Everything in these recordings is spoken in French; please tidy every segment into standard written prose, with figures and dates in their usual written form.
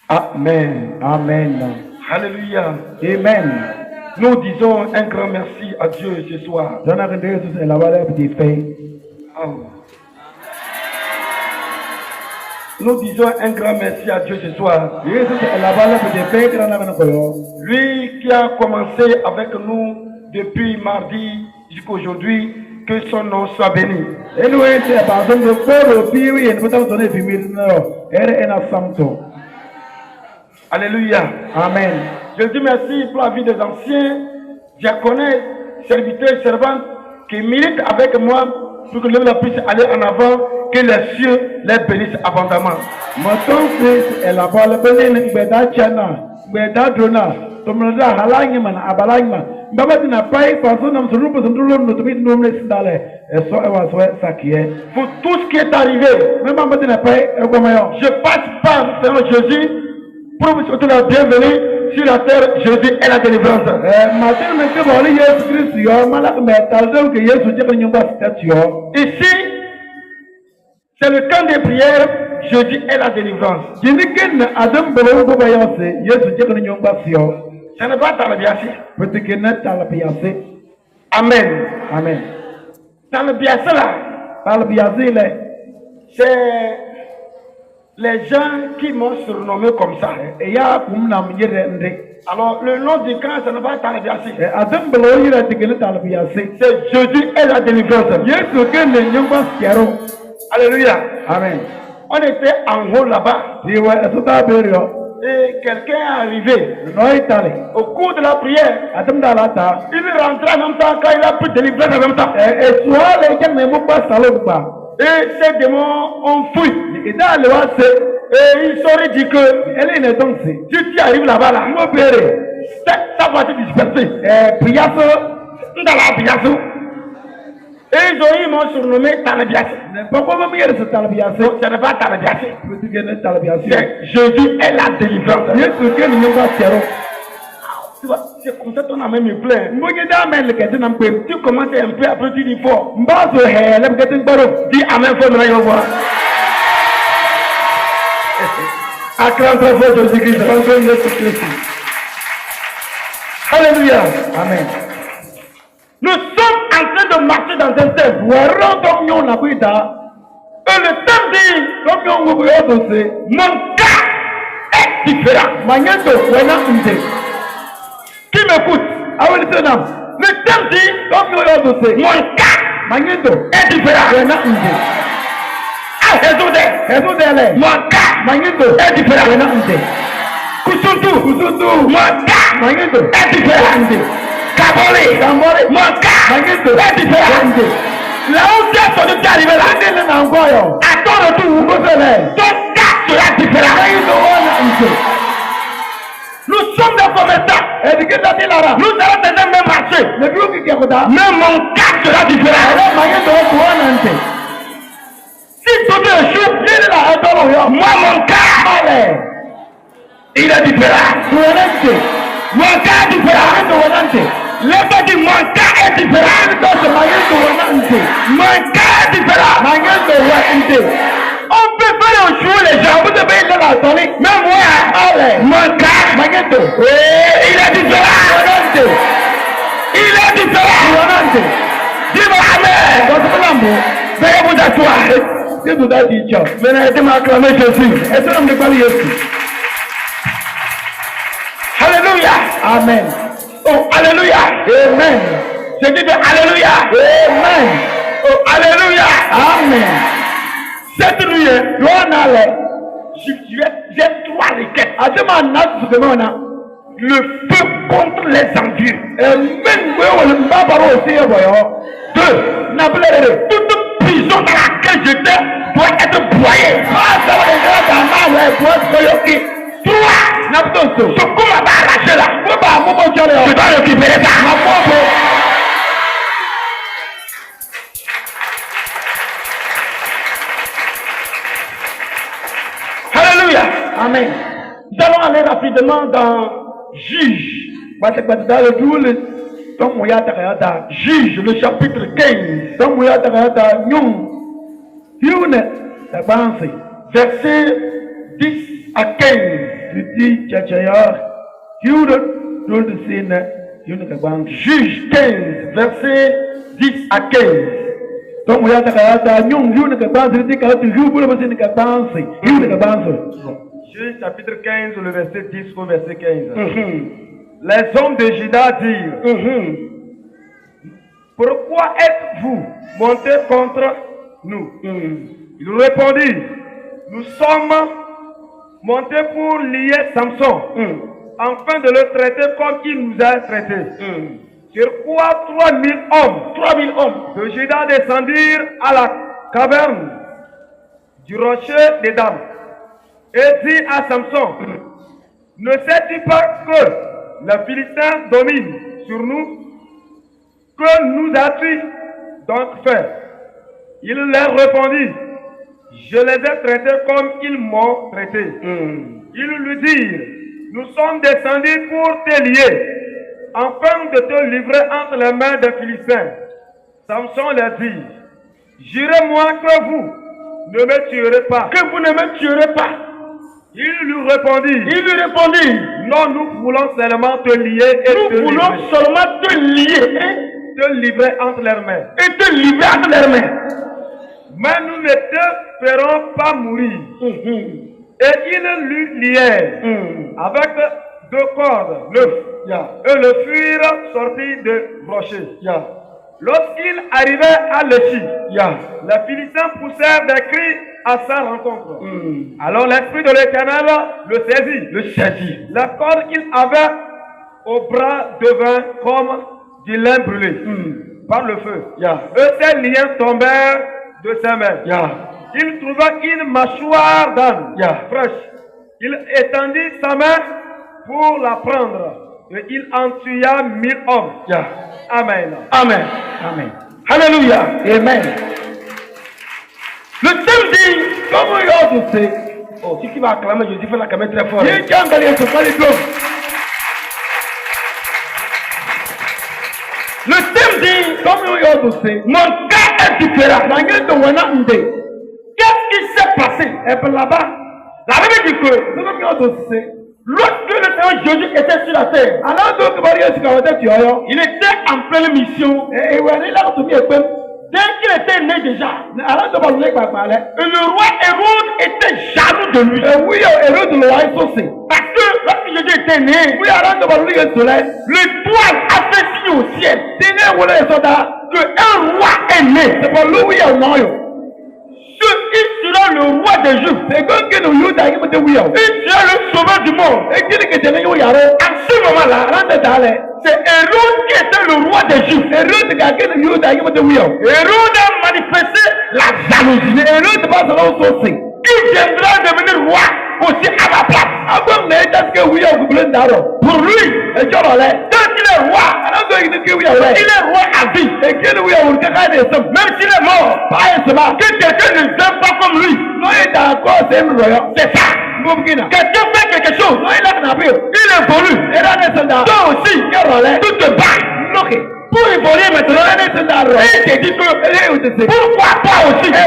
Amen. Amen. Alléluia. Amen. Nous disons un grand merci à Dieu ce soir. Oh. Nous disons un grand merci à Dieu ce soir. Lui qui a commencé avec nous depuis mardi jusqu'à aujourd'hui, que son nom soit béni. Alléluia. Amen. Je dis merci pour la vie des anciens, diaconais, serviteurs et servantes qui militent avec moi pour que l'œuvre puisse aller en avant, que les cieux les bénissent abondamment. Pour tout ce qui est arrivé, je passe par Seigneur Jésus pour vous souhaiter la bienvenue sur la terre. Jésus est la délivrance. Ici, c'est le camp des prières. Jésus est la délivrance. Ce n'est pas dans le biassi. Amen. Amen. Dans le biassi là, c'est les gens qui m'ont surnommé comme ça. Alors, le nom du camp, ce n'est pas dans le biassi. C'est Jésus est la délivrance. Alléluia. Amen. On était en haut là-bas. Et quelqu'un est arrivé au cours de la prière. Il est rentré en même temps quand il a pu délivrer en même temps. Et ces démons ont fui. Et ils sont dit que si tu arrives là-bas, là, ça va te disperser. Et ils m'ont surnommé Talabiasi. Donc, ce n'est pas Talabiasi. Jésus est la délivrance. C'est comme ça que ton ami me plaît. Tu commences un peu, après tu dis fort. Dis Amen, faut me voir. Acclame très fort Jésus-Christ. Alléluia. Amen. Nous sommes en train de marcher dans un thème. Et le thème dit, mon cas est différent. Qui m'écoute? Le thème dit, mon cas est différent. Mon cas est différent. Kusuntu, mon cas est différent. Kaboli, mon cas est différent. Là où tu es arrivé là, à ton retour, ton cas sera différent. Nous sommes des commerçants. Nous allons dans un même marché. Mais mon cas sera différent. Si tout échoue, moi mon cas, il est différent. Mon cas est différent. L'autre dit mon cas est différent. Mon cas est différent. On peut faire un jour les gens. Vous devez être là. Mais moi, mon cas, il est différent. Il est différent. Dis-moi Amen. Veuillez vous asseoir. Venez aider m'acclamer Jésus. Alléluia. Amen. Oh, alléluia. Amen. Je dis alléluia. Amen. Oh, alléluia. Amen. Cette nuit, j'ai trois requêtes. Le feu contre les envieux. 2. Toute prison dans laquelle j'étais doit être broyée. 3. Ce qu'on m'a arraché là, je dois récupérer ça. Alléluia. Amen. Nous allons aller rapidement dans Juge. Juge, le chapitre 15. Verset 10 à 15. Juge 15, verset 10 à 15. Juge chapitre 15, le verset 10 au verset 15. Les hommes de Juda dirent, pourquoi êtes-vous montés contre nous? Il répondit, nous sommes montés pour lier Samson, afin de le traiter comme il nous a traités. Sur quoi 3000 hommes de Juda descendirent à la caverne du rocher des dames et dit à Samson, ne sais-tu pas que les Philistins dominent sur nous? Que nous as-tu donc fait? Il leur répondit, je les ai traités comme ils m'ont traité. Ils lui dirent, nous sommes descendus pour te lier, afin de te livrer entre les mains des Philistins. Samson leur dit, jurez-moi que vous ne me tuerez pas. Que vous ne me tuerez pas. Il lui répondit, non, nous voulons seulement te lier et nous voulons seulement te lier te livrer entre leurs mains. Et te livrer entre leurs mains. Mais nous ne te ferons pas mourir. Et ils lui lièrent avec 2 cordes neufs et le firent sortir de rocher. Lorsqu'il arrivait à l'échi, les Philistins poussèrent des cris à sa rencontre. Alors l'esprit de l'Éternel le saisit. La corde qu'il avait au bras devint comme du lin brûlé par le feu. Et ses liens tombèrent de ses mains. Il trouva une mâchoire d'âne fraîche. Il étendit sa main pour la prendre. Et il en tua 1000 hommes. Amen. Alléluia. Amen. Le thème dit, comme on a dit, oh, si tu vas acclamer, je dis, fais l'acclamer très fort. Le thème dit, comme on a dit, mon cas est différent. Qu'est-ce qui s'est passé? Et puis là-bas, la Bible dit que, lorsque le Seigneur Jésus était sur la terre, il était en pleine mission. Dès qu'il était né déjà, et le roi Hérode était jaloux de lui. Parce que lorsque Jésus était né, l'étoile a fait signe au ciel qu'un roi est né. Il sera le roi des Juifs. Il sera le sauveur du monde. À ce moment-là, c'est Hérode qui était le roi des Juifs. Hérode a manifesté la jalousie. Il viendra devenir roi aussi à la place. Pour lui, quand il est roi, il est roi à vie. Même s'il est mort, que quelqu'un ne l'aime pas comme lui, c'est ça. Quelqu'un fait quelque chose, il évolue. Toi aussi, tu te bats pour évoluer maintenant. Il te dit que pourquoi toi aussi, tu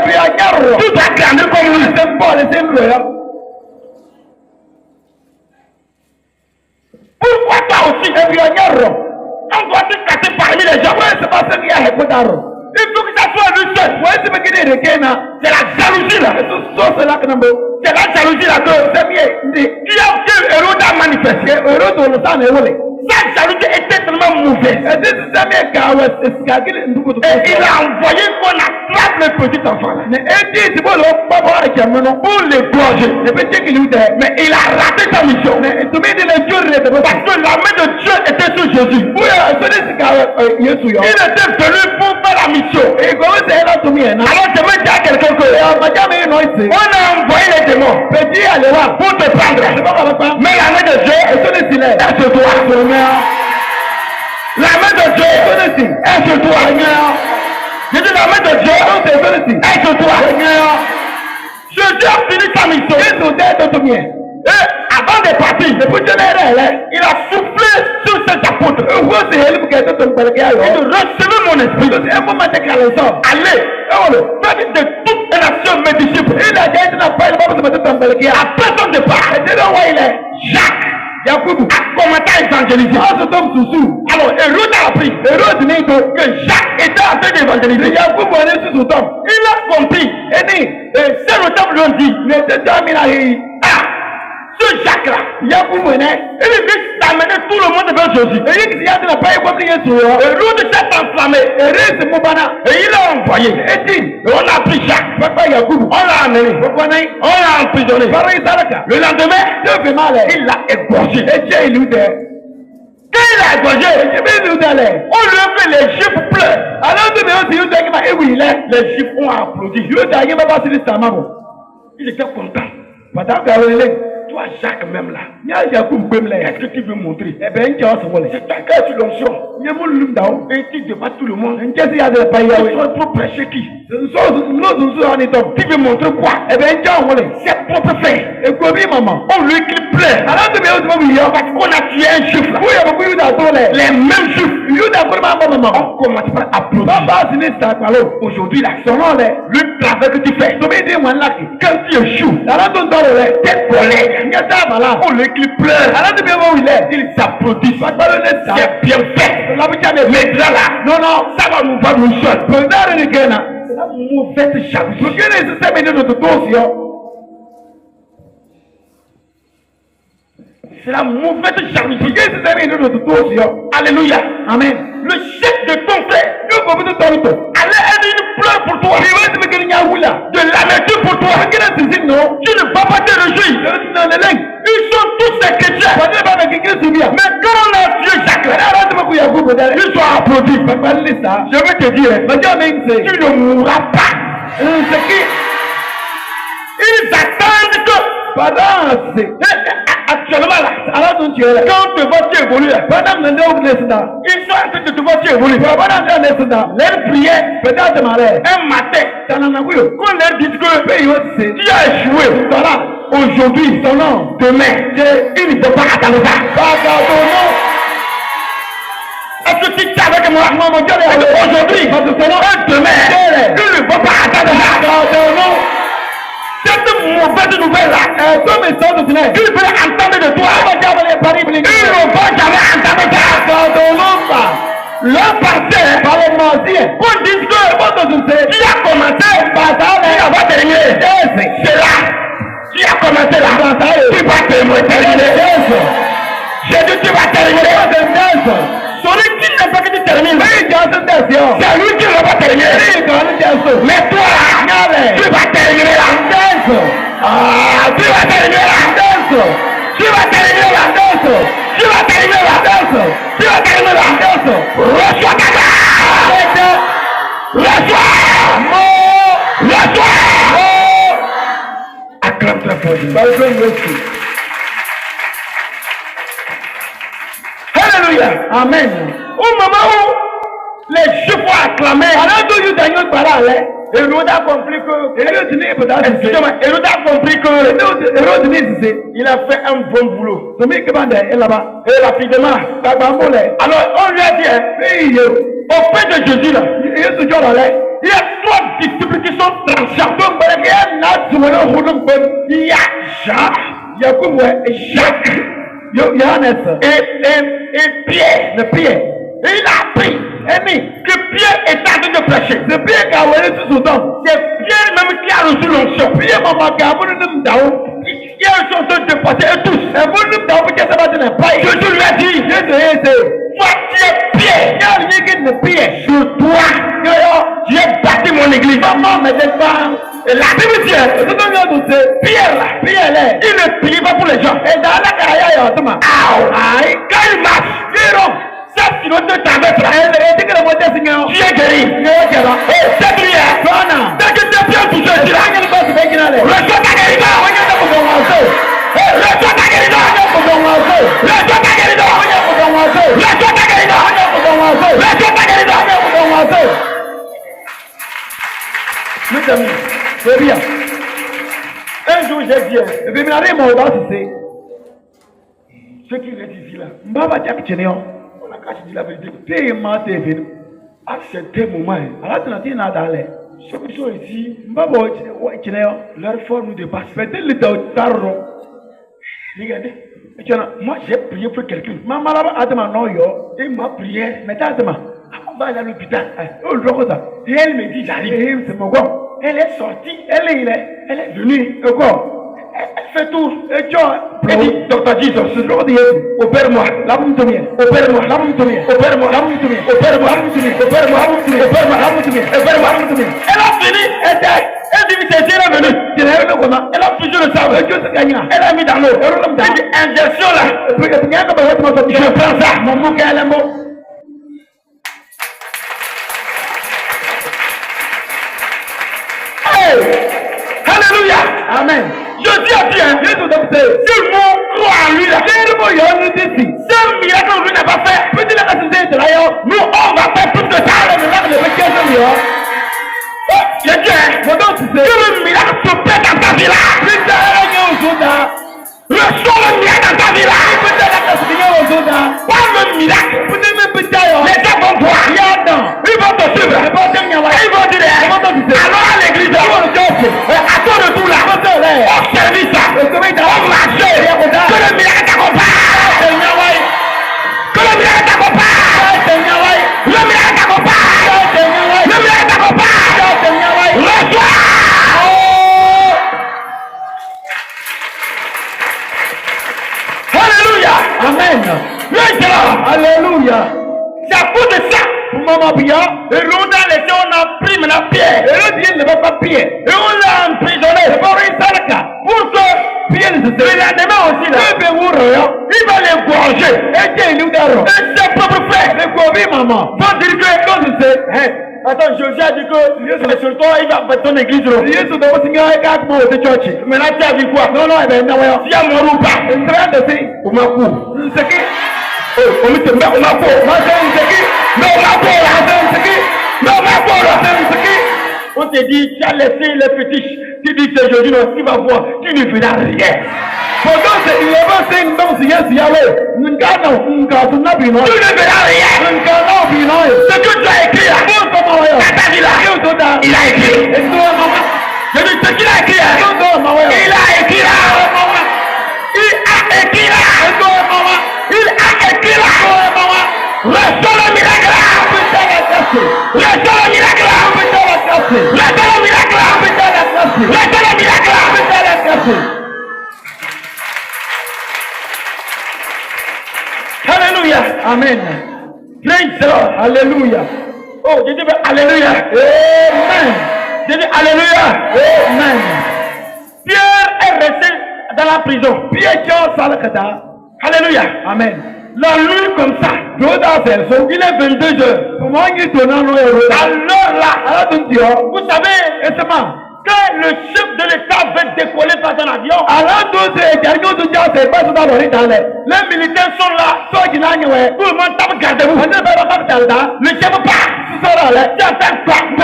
dois glaner comme lui. Pourquoi toi aussi, on doit te casser parmi les gens. Il faut que ça soit lui seul. C'est la jalousie là. C'est la jalousie là que Hérode a manifesté. Cette jalousie était tellement mauvaise. Et il a envoyé qu'on attrape le petit enfant là. Pour l'égorger. Mais il a raté sa mission. Parce que la main de Dieu était sur Jésus. Il était venu pour faire la mission. Alors je veux dire à quelqu'un que on a envoyé les démons pour te prendre. Mais la main de Dieu est sur toi. La main de Dieu est sur toi. Je dis la main de Dieu est sur toi. Jésus a fini sa mission. Et avant de partir, il a soufflé sur ses apôtres. Il dit, recevez mon esprit. Allez, faites de toutes les nations mes disciples. Après son départ, Jacques Yakubu. a commencé à évangéliser. Asotom susu. Alors, Hérode a appris Hérode ni to. que Jacques était en train d'évangéliser. Yakubu ani susu tom. Il a compris. Eni. Et ces notables lui ont dit, Ne te jamina hi. ah, ce Jacques-là, Yakubu ne. il veut t'amener tout le monde vers Jésus. Eyi kisi ya tena pa ekwa mli Yesu yo. Hérode s'est enflammé. Erese mubana. Et il a envoyé. Eti. Et on a pris Jacques. Papa Yakubu. On l'a amené. Papa nai. On l'a emprisonné. Bara isaraka. Le lendemain, Tefe male. il l'a égorgé. Eche ilu de. Quand il l'a égorgé, Ebe ilu de le. on lui a fait les Juifs pleurent. Alors tu me oti yu de kima ewi ile. Les Juifs ont applaudi. Yu de ayi baba sili samamo. Il était content. Pata ka wele. Toi, Jacques, même là, Nya Yakubu gbemle. est-ce que tu veux montrer? Ebe nche osumole. C'est ta cœur sur l'onction. Nye mu lum dawo. Et tu devant tout le monde. Nche si ya de pa yawe. Tu sois pour prêcher qui? Nso ani tom. Tu veux montrer quoi? Ebe nche omole. Ses propres faits. Ekobi mama. On lui qu'il plaît. Alors tu me oti mo wiyo. Parce qu'on a tué un juif là. Kuya mo yuda to le. Les mêmes juifs. Yuda ko ma mama. On commence par applaudir. Baba sini sta palo. Aujourd'hui, la Sono le. le travail que tu fais. To bi di wan laki. Quand tu échoues, Alors tu ndoro le. tes collègues, Ngeta bala. on lui qu'il pleure. Alors tu me mo wile. Ils s'applaudissent. Balo ne sta. C'est bien fait. La bicha me. Maintenant là, Non non. ça va nous voir nous seuls. Pendare ni kena. C'est la mauvaise jalousie. Tukene sise me de to yo. C'est la mauvaise jalousie. Tukene sise me de to yo. Alléluia. Amen. Le chef de ton frère Yo ko bitu toruto. allait être une pleure pour toi. Iwe ti me keni nya wula. De l'amertume pour toi. Tukene sise no. Tu ne vas pas te réjouir. No le leng. Ils sont tous des chrétiens. Pade ba me kikiri subia. Mais quand on a tué Jacques, Alors tu me ku Yakubu dale. ils sont applaudis. Papa lista. Je vais te dire, Maja me nse. tu ne mourras pas. C'est qui? Ils attendent que Padance. actuellement là, Alors tu es là. quand te vois tu évoluer, Padam na ndewu nesda. ils sont en train de te voir tu évoluer. Padam na nesda. Leur prière, Peut-être male. un matin, Tanana kuyo. qu'on leur dise que Pe yo se. tu as échoué. Voilà. Aujourd'hui, Son nom. demain, il ne faut pas attendre ça. Baka tono. Est-ce que tu es avec moi? Aujourd'hui, Parce que son nom. et demain, il ne faut pas attendre ça. Baka tono. Cette mauvaise nouvelle-là, Comme ils sont de tonight. qu'ils veulent entendre de toi, Baka jabale pari bling. ils ne vont jamais entendre ça. Baka tono ba. Leur pasteur, Pale mazie. qu'on dise que Boto tunse. tu as commencé, Basale. tu vas terminer. Yes. C'est là. Tu as commencé là. Tu vas terminer. Yes. J'ai dit tu vas terminer. Yes. Celui qui ne veut pas que tu termines, Hey, Johnson Desio. c'est lui qui ne va pas terminer. Hey, Johnson Desio. Mais toi là, tu vas terminer là. Desio. Ah, tu vas terminer là. Desio. Tu vas terminer là. Desio. Tu vas terminer là. Desio. Tu vas terminer là. Desio. Reçois ta grâce. Reçois. Reçois. Acclame très fort. Bible Yesu. Alléluia. Amen. Au moment où les Juifs ont acclamé, Another you that you parale. Hérode a compris que, Hérode ni peut être. excusez-moi, Hérode a compris que Hérode ni c'est. il a fait un bon boulot. Somi kebande là-bas. Et rapidement, Babambole. alors on lui a dit, hein, Hey yo. au fait de Jésus là, Yesu jora le. il y a 3 disciples qui sont tranchants. Donc bareke na tuwele hudum ben. Il y a Jacques, Yakubu Jacques yo Johannes. et Pierre. Le pied. Et il a appris Emi. que Pierre est en train de prêcher. Le pied ka wele susu don. C'est Pierre même qui a reçu l'onction. Pied mama ka bunu nim dawo. Ils sont en train de passer et tous. E bunu nim dawo ke sabati na pai. Jésus lui a dit, Yesu. toi tu es Pierre. Ya ni ke ne pied. Sur toi, Yo yo. j'ai bâti mon église. Maman me de pas. Et la Bible dit, Tout le monde sait. Pierre là, Pierre là. il ne prie pas pour les gens. Et dans la carrière yo tuma. Aïe, quand il marche, cette kilomètre traverse là, Et que le mot est signé. tu es guéri. Yo ke la. Et cette prière, Bana. dès que tu es bien touché, tu l'as. Angel boss be kinale. Reçois ta guérison. Reçois ta guérison. Reçois ta guérison. Reçois ta guérison. Reçois ta guérison. Mes amis, c'est bien. Un jour, j'ai dit, Et puis, m'arrive mon boss, c'est. ce qu'il est ici là, Mbaba Jack Chenio. on a qu'à se dire la vérité. T'es ma TV. À certains moments, Alors, tu n'as pas n'a d'aller. ceux qui sont ici, Mbaba Chenio. leur forme nous dépasse. Peut-être le tarro. Regardez. Moi, j'ai prié pour quelqu'un. Maman là-bas, Adama, non, yo. Et ma prière, Mais t'as Adama. on va aller à l'hôpital. Oh, le jour ça. Et elle me dit, j'arrive. Eh, c'est mon gars. Elle est sortie. Elle est venue. Et quoi? Elle fait tout. Et tu vois, Elle dit, Docteur Jesus, ce jour de Jésus, opère-moi. là vous me tournez. Opère-moi. Là vous me tournez. Opère-moi. Là vous me tournez. Opère-moi. Là vous me tournez. Opère-moi. Là vous me tournez. Opère-moi. Là vous me tournez. Opère-moi. Là vous me tournez. Elle a fini. Elle dit, c'est elle est venue. Tu l'as vu comment? Elle a fusé le sable. Et Dieu se gagne. Elle a mis dans l'eau. Elle a mis dans Elle dit, injection là. Je prends ça. Mon mot qu'elle aime. Hey! Alléluia. Amen. Je dis à Dieu, Jésus donc c'est. tout le monde croit en lui là. C'est le mot yo nous dit. C'est un miracle que lui n'a pas fait. Petit la casse de la yo. Nous, on va faire plus de ça. Le miracle de petit yo. Je dis, Mon donc c'est. que le miracle se fait dans ta vie là. Petit la yo zoda. Reçois le miracle dans ta vie là. Petit la casse de yo zoda. Pas le miracle. Petit me petit yo. Les gens vont voir. Ils vont te suivre. Ils vont dire, alors à l'église, à toi de tout là, au service, au marché, que le miracle t'accompagne. Que le miracle t'accompagne. Le miracle t'accompagne. Le miracle t'accompagne. Reçois. Alléluia. Amen. Maintenant, Alléluia. c'est à cause de ça. Maman bien. Et nous, dans les temps, on a pris maintenant Pierre. Et le Dieu ne va pas pied. Et on l'a emprisonné. C'est pas vrai ça le cas. Pour que Pierre ne se le lendemain aussi, là, il va les gorger. Et Dieu il nous donne. Et ses propres frères Les gobi maman. vont dire que, quand je sais, attends, Josué a dit que c'est sur toi, il va faire ton église. Yesu doit vous signer avec un mot de church. Maintenant, tu as vu quoi? Non, non, eh ben, non, ouais. Si y a mort ou pas, Une grande de si. on m'a coupé. C'est qui? On me dit, mais on m'a coupé. Moi, c'est qui? Mais on m'a coupé là. C'est qui? Mais on m'a coupé là. C'est qui? On te dit, tu as laissé les fétiches. Tu dis, c'est Jésus, non, tu vas voir, tu ne verras rien. Pendant que il y avait cinq dons, si yes, yalo. N'gano, n'gano, n'abino. Tu ne verras rien. N'gano, bino. Ce que tu as écrit là, Comment ouais? dans ta vie là, il a écrit. Et toi, maman. Je dis, ce qu'il a écrit là, il a écrit là. Il a écrit là. Il a écrit là. Reçois le miracle là. Reçois le miracle là. Reçois le miracle là. Reçois le miracle là. Alléluia. Amen. Praise the Lord. Alléluia. Oh, je dis Alléluia. Amen. Je dis Alléluia. Amen. Pierre est resté dans la prison. Pierre John Salakata. Alléluia. Amen. La nuit comme ça. Roda Selso. Il est 22 heures. Comment il tourne en Roda? Alors là, Alors donc Dieu. vous savez, Et c'est moi. que le chef de l'État veut décoller par un avion, Alors donc c'est quelqu'un de Dieu c'est pas dans le dans les militaires sont là. Toi qui n'as rien. Tout le monde tape gardez-vous. On ne peut pas dans le Le chef part. sera là. Tu attends quoi? On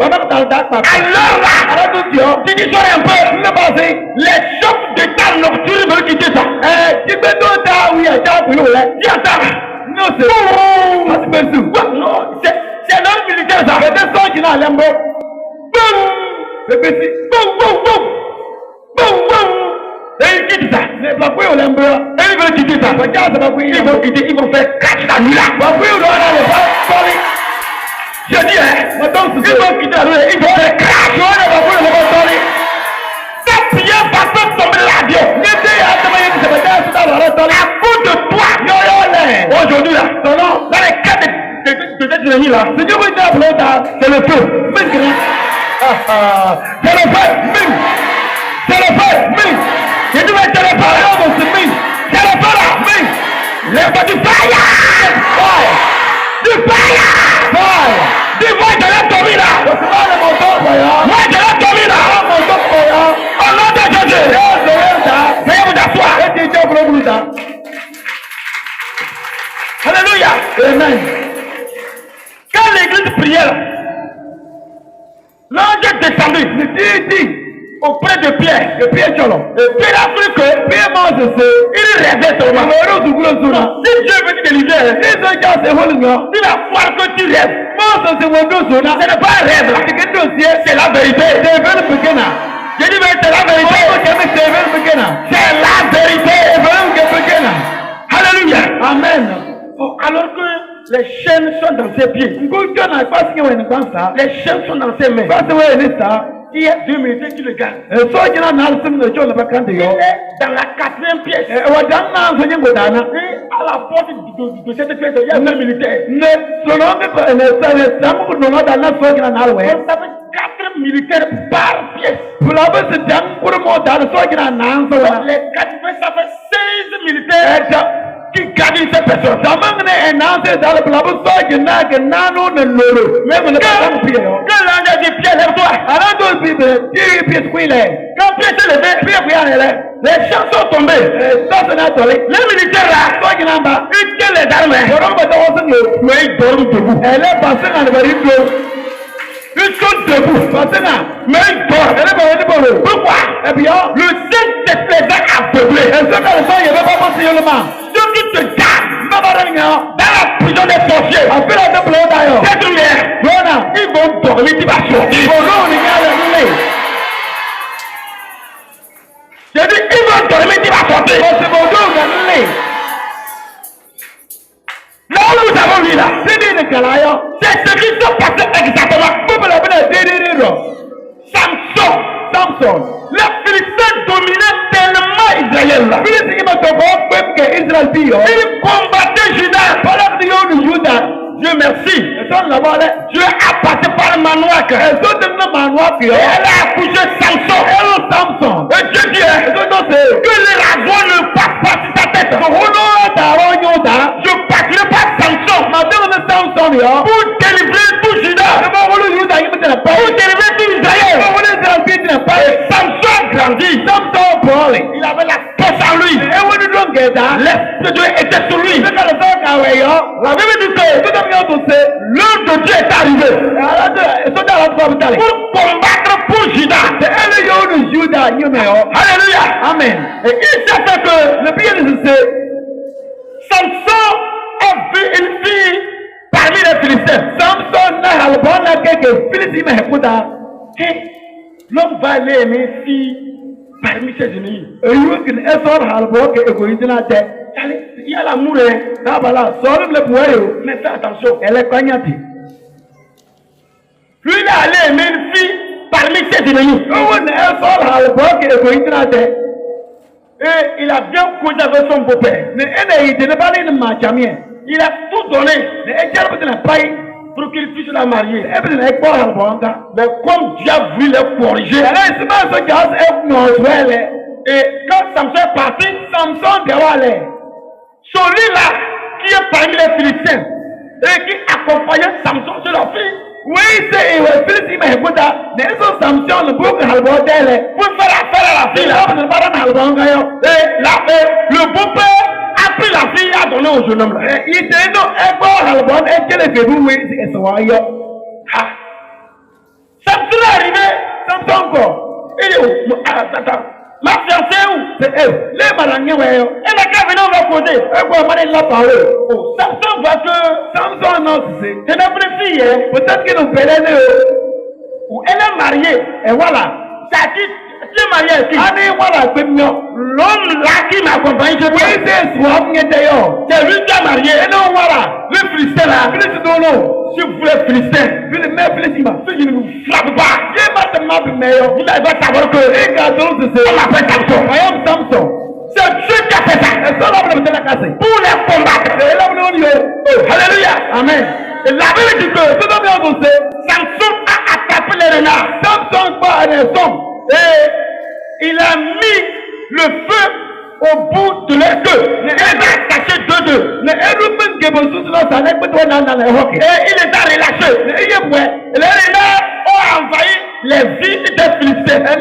va dans le Alors là, Alors donc Dieu. tu dis un peu. Le passé. Les chefs d'État nocturnes veulent quitter ça. Tu peux tout ta oui à ta boulot là. Tu attends. Non c'est. Ah tu peux sous. Non, c'est un militaire ça. Mais des gens qui n'ont rien bon. Le petit. Et il quitte ça. Les papouilles au lembre. Et ils veulent quitter ça. Regarde ça papouille. Ils vont quitter, ils vont faire catch la nuit là. Papouille au lembre. Sorry. Je dis, hein, Maintenant ils vont quitter la nuit, ils vont faire catch. Ta prière va faire tomber l'avion. À cause de toi. Aujourd'hui là, dans les cas de cette nuit là, c'est le feu. C'est le feu. C'est le feu. Je dis, mais c'est le feu. C'est le feu là. Lève du fire. Du fire. Du fire de la tombe là. Moi de la tombe là. Au nom de Jésus. Veuillez vous asseoir. Alléluia. Amen. Quand l'église priait là, l'ange est descendu auprès de Pierre. Et Pierre Cholon. Et Pierre a cru que Pierre mange ce. il rêvait seulement. Si Dieu veut te délivrer, Si ce gars c'est holy non. si la foi que tu rêves, Mange ce window ce zona. n'est pas un rêve là. C'est que dossier. C'est la vérité. C'est vers le beginner. Je dis, mais c'est la Oh, vérité. c'est vers le beginner. C'est Les chaînes sont dans ses pieds. Les chaînes sont dans ses mains. Il y a 2 militaires qui le gardent. Il est dans la 4e pièce. Et à la porte de cette pièce, il y a 2 militaires. Ça fait 4 militaires par pièce. Les 4 pièces, ça fait 16 militaires qui gardent cette personne. Que l'ange dit Pierre, lève-toi. Quand Pierre s'est levé, les champs sont tombés. Les militaires là, ils tiennent les armes. Mais ils dorment debout. Ils sont debout. Mais ils dorment. Pourquoi? Le Saint-Esprit les a aveuglés. Ceux qui te gardent dans la prison des sorciers, cette lumière, ils vont dormir, tu vas sortir. J'ai dit, ils vont dormir, tu vas sortir. Là où nous avons vu là, c'est ce qui se passe exactement. Samson, les Philistins dominaient tellement Israël là. Ils combattaient Judas. Dieu merci. Dieu a passé par le manoir. Et elle a accouché Samson. Et Dieu dit que les rasoirs ne passent pas sur sa tête. Je passerai par Samson pour délivrer tout Judas. Pour délivrer tout Israël. Samson grandit. Il avait la force en lui. L'Esprit de Dieu était sur lui. La Bible dit que l'homme de Dieu est arrivé pour combattre pour Judas. Alléluia. Amen. Et il s'est fait que Samson a vu une fille parmi les Philistins. L'homme va aller aimer une fille parmi ses ennemis. Il y a l'amour. Mais fais attention. Lui, il est allé aimer une fille parmi ses ennemis. Et il a bien causé avec son beau-père. Il a tout donné pour qu'il puisse la marier. Mais comme Dieu a voulu les corriger, et quand Samson est parti, celui-là qui est parmi les Philistins et qui accompagnait Samson sur la fille, pour faire affaire à la fille là. Et le beau-père a pris la fille et a donné au jeune homme là. Samson est arrivé. Il est où? Attends. Ma fiancée où? C'est elle. Elle n'a qu'à venir, on va causer. Samson voit que c'est notre fille. Elle est mariée. Et voilà. Ça dit, tu es marié ici. L'homme là qui m'accompagne, c'est lui qui a marié. Le Philistin là. Si vous voulez Philistin, si je ne vous frappe pas, vous allez savoir que on m'appelle Samson. C'est Dieu qui a fait ça. Pour les combattre. Alléluia. Amen. Et la Bible dit que Samson a attrapé les renards. Et il a mis le feu au bout de leur queue. Il les a attachés deux. Et il les a relâchés. Et les renards ont envahi les villes des Philistins. Et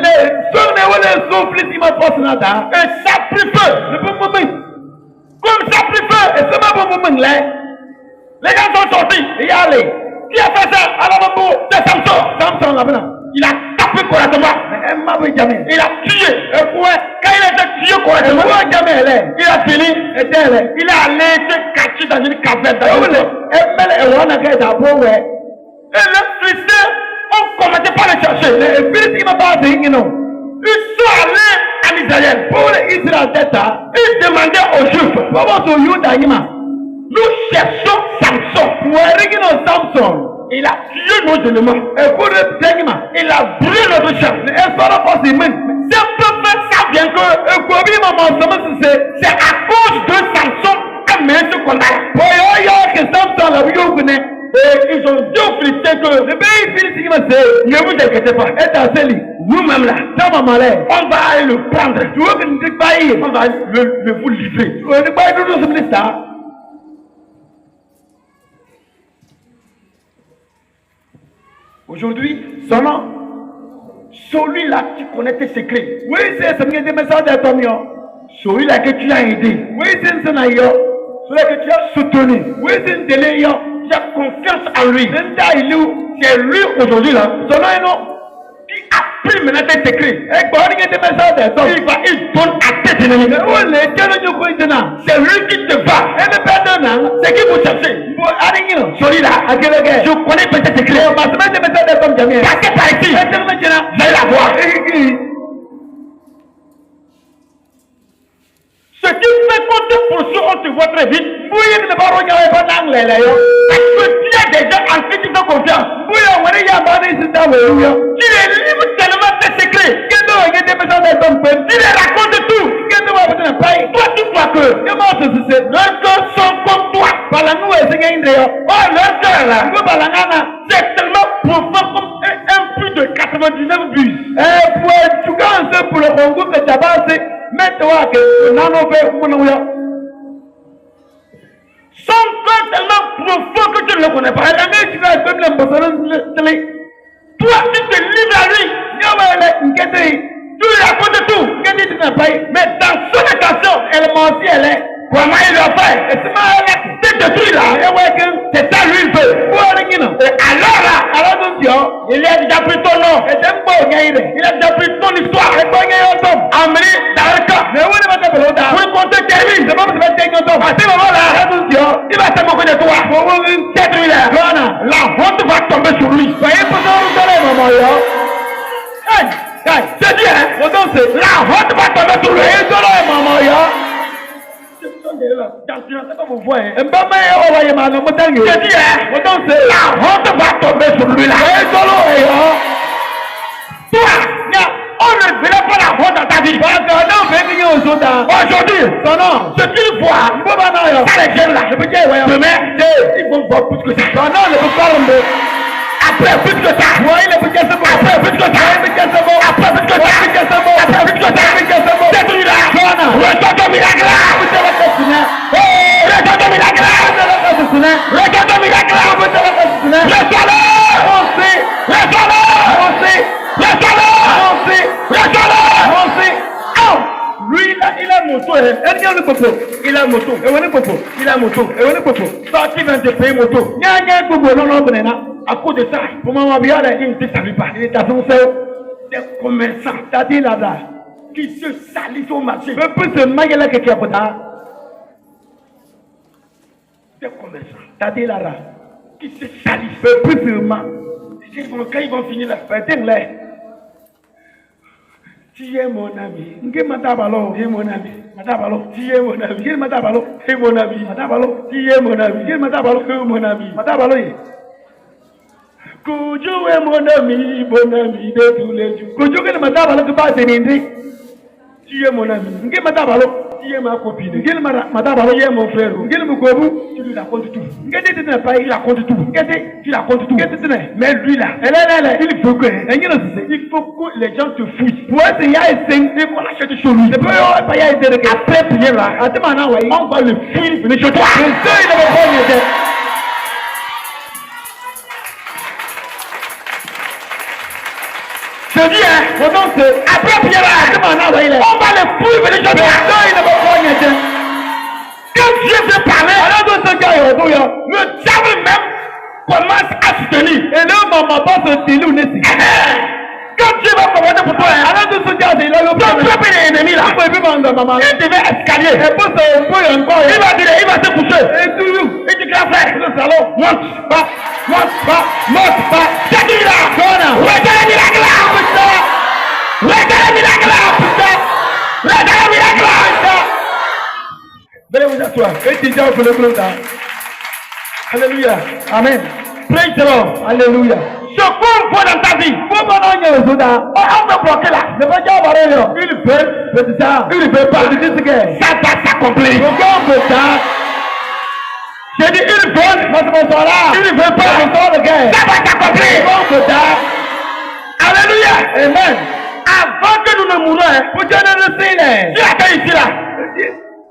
ça a pris feu. Comme ça a pris feu. Les gens sont sortis. Qui a fait ça? C'est Samson. Il a tapé correctement. Il a tué. Quand il a été tué correctement, il a fini. Il a laissé caché dans une caverne. Et les Philistins ont commencé par le chercher. Ils sont allés en Israël. Ils demandaient aux Juifs. Nous cherchons Samson. Samson. Il a tué nos éléments. Il a brûlé notre champ. C'est un peu ça vient que c'est à cause de Samson que Monsieur condamne. Et ils ont dit aux Philistins que ne vous inquiétez pas. Nous-mêmes là, on va aller le prendre. On va le vous livrer. Aujourd'hui, celui-là qui connaît tes secrets, celui-là que tu as aidé, celui-là que tu as soutenu, tu as confiance en lui. C'est lui aujourd'hui là, qui a pris maintenant tes secrets. Il donne à tes ennemis. C'est lui qui te va. C'est qui vous cherchez. Celui-là, je connais pas tes secrets. Passez par ici. Vous allez la voir. Ce qui fait qu'on te poursuit, on te voit très vite. Parce que tu as déjà en qui tu fais confiance. Tu les livres tellement tes secrets. Tu les racontes tout. Toi, tu crois que leurs cœurs sont comme toi. Oh, leurs cœurs là, c'est tellement profond comme un puits de 99 buts. Son cœur tellement profond que tu ne le connais pas. Toi, tu te livres à lui. Tu lui racontes tout. Mais dans son intention, comment il a fait? C'est détruit là. C'est ça lui il veut. Et alors là, il a déjà pris ton nom. Il a déjà pris ton histoire. Emmené dans le camp. Pour compter tes vies. À ce moment-là, il va se moquer de toi. C'est lui là. La honte va tomber sur lui. C'est Dieu, hein? La honte va tomber sur lui. C'est pas vos voix, hein? C'est Dieu, hein? La honte va tomber sur lui là. Toi, on ne verra pas la honte dans ta vie. Aujourd'hui, ce qu'il voit, ça les gêne là. Demain, ils vont voir plus que ça. Après plus que ça. Après plus que ça. Après plus que ça. Après plus que ça. C'est tout là. Regarde ton miracle là. Regarde ton miracle là. Regarde ton miracle là. Regarde-le. Lui là, il a moto. Il a moto. Ça qui vient de payer moto. À cause de ça, pour moi, il ne te salue pas. Il est à son seul. Des commerçants qui se salissent au marché. Des commerçants qui se salissent. Quand ils vont finir la fête, tu es mon ami. Tu es mon ami. Tu es mon ami. Tu es mon ami. Tu es mon ami. Tu es mon ami. Kojo est mon ami, bon ami de tous les jours. Kojo que ne m'a pas parlé que pas c'est tu es mon ami. Tu es ma copine. Tu es mon frère. Tu lui racontes tout. Il raconte tout. Tu racontes tout. Mais lui là, il faut que les gens te fouillent. Pour être il faut l'acheter chez lui. Après prier là, on va le fouiller venir chez toi. Je dis, hein, après prier là, on va le fouiller venir chez toi. Quand Dieu veut parler, le diable même commence à se tenir. Et là, maman passe au style où quand Dieu va commencer pour toi, ton peuple est ennemi là. Il devait escalier. Il va se coucher. Il dit grand frère, le salon, monte pas. C'est qui là? Regarde le miracle là, putain. Regarde le miracle là. Venez vous asseoir. Et déjà, vous le clôt là. Alléluia. Amen. Praise the Lord. Alléluia. Ce qu'on voit dans ta vie, Faut pas en avoir besoin. on va bloquer là. Ne pas dire pareil. Il veut, C'est ça. il ne veut pas. C'est ce que. Ça va s'accomplir. Pourquoi on fait ça? J'ai dit, il veut, Moi, c'est mon soir là. il ne veut C'est pas. mon soir de guerre. Ça va s'accomplir. Pourquoi on fait ça? Alléluia. Amen. Avant que nous ne mourons, hein, Pour Dieu ne le signe. tu attends ici là.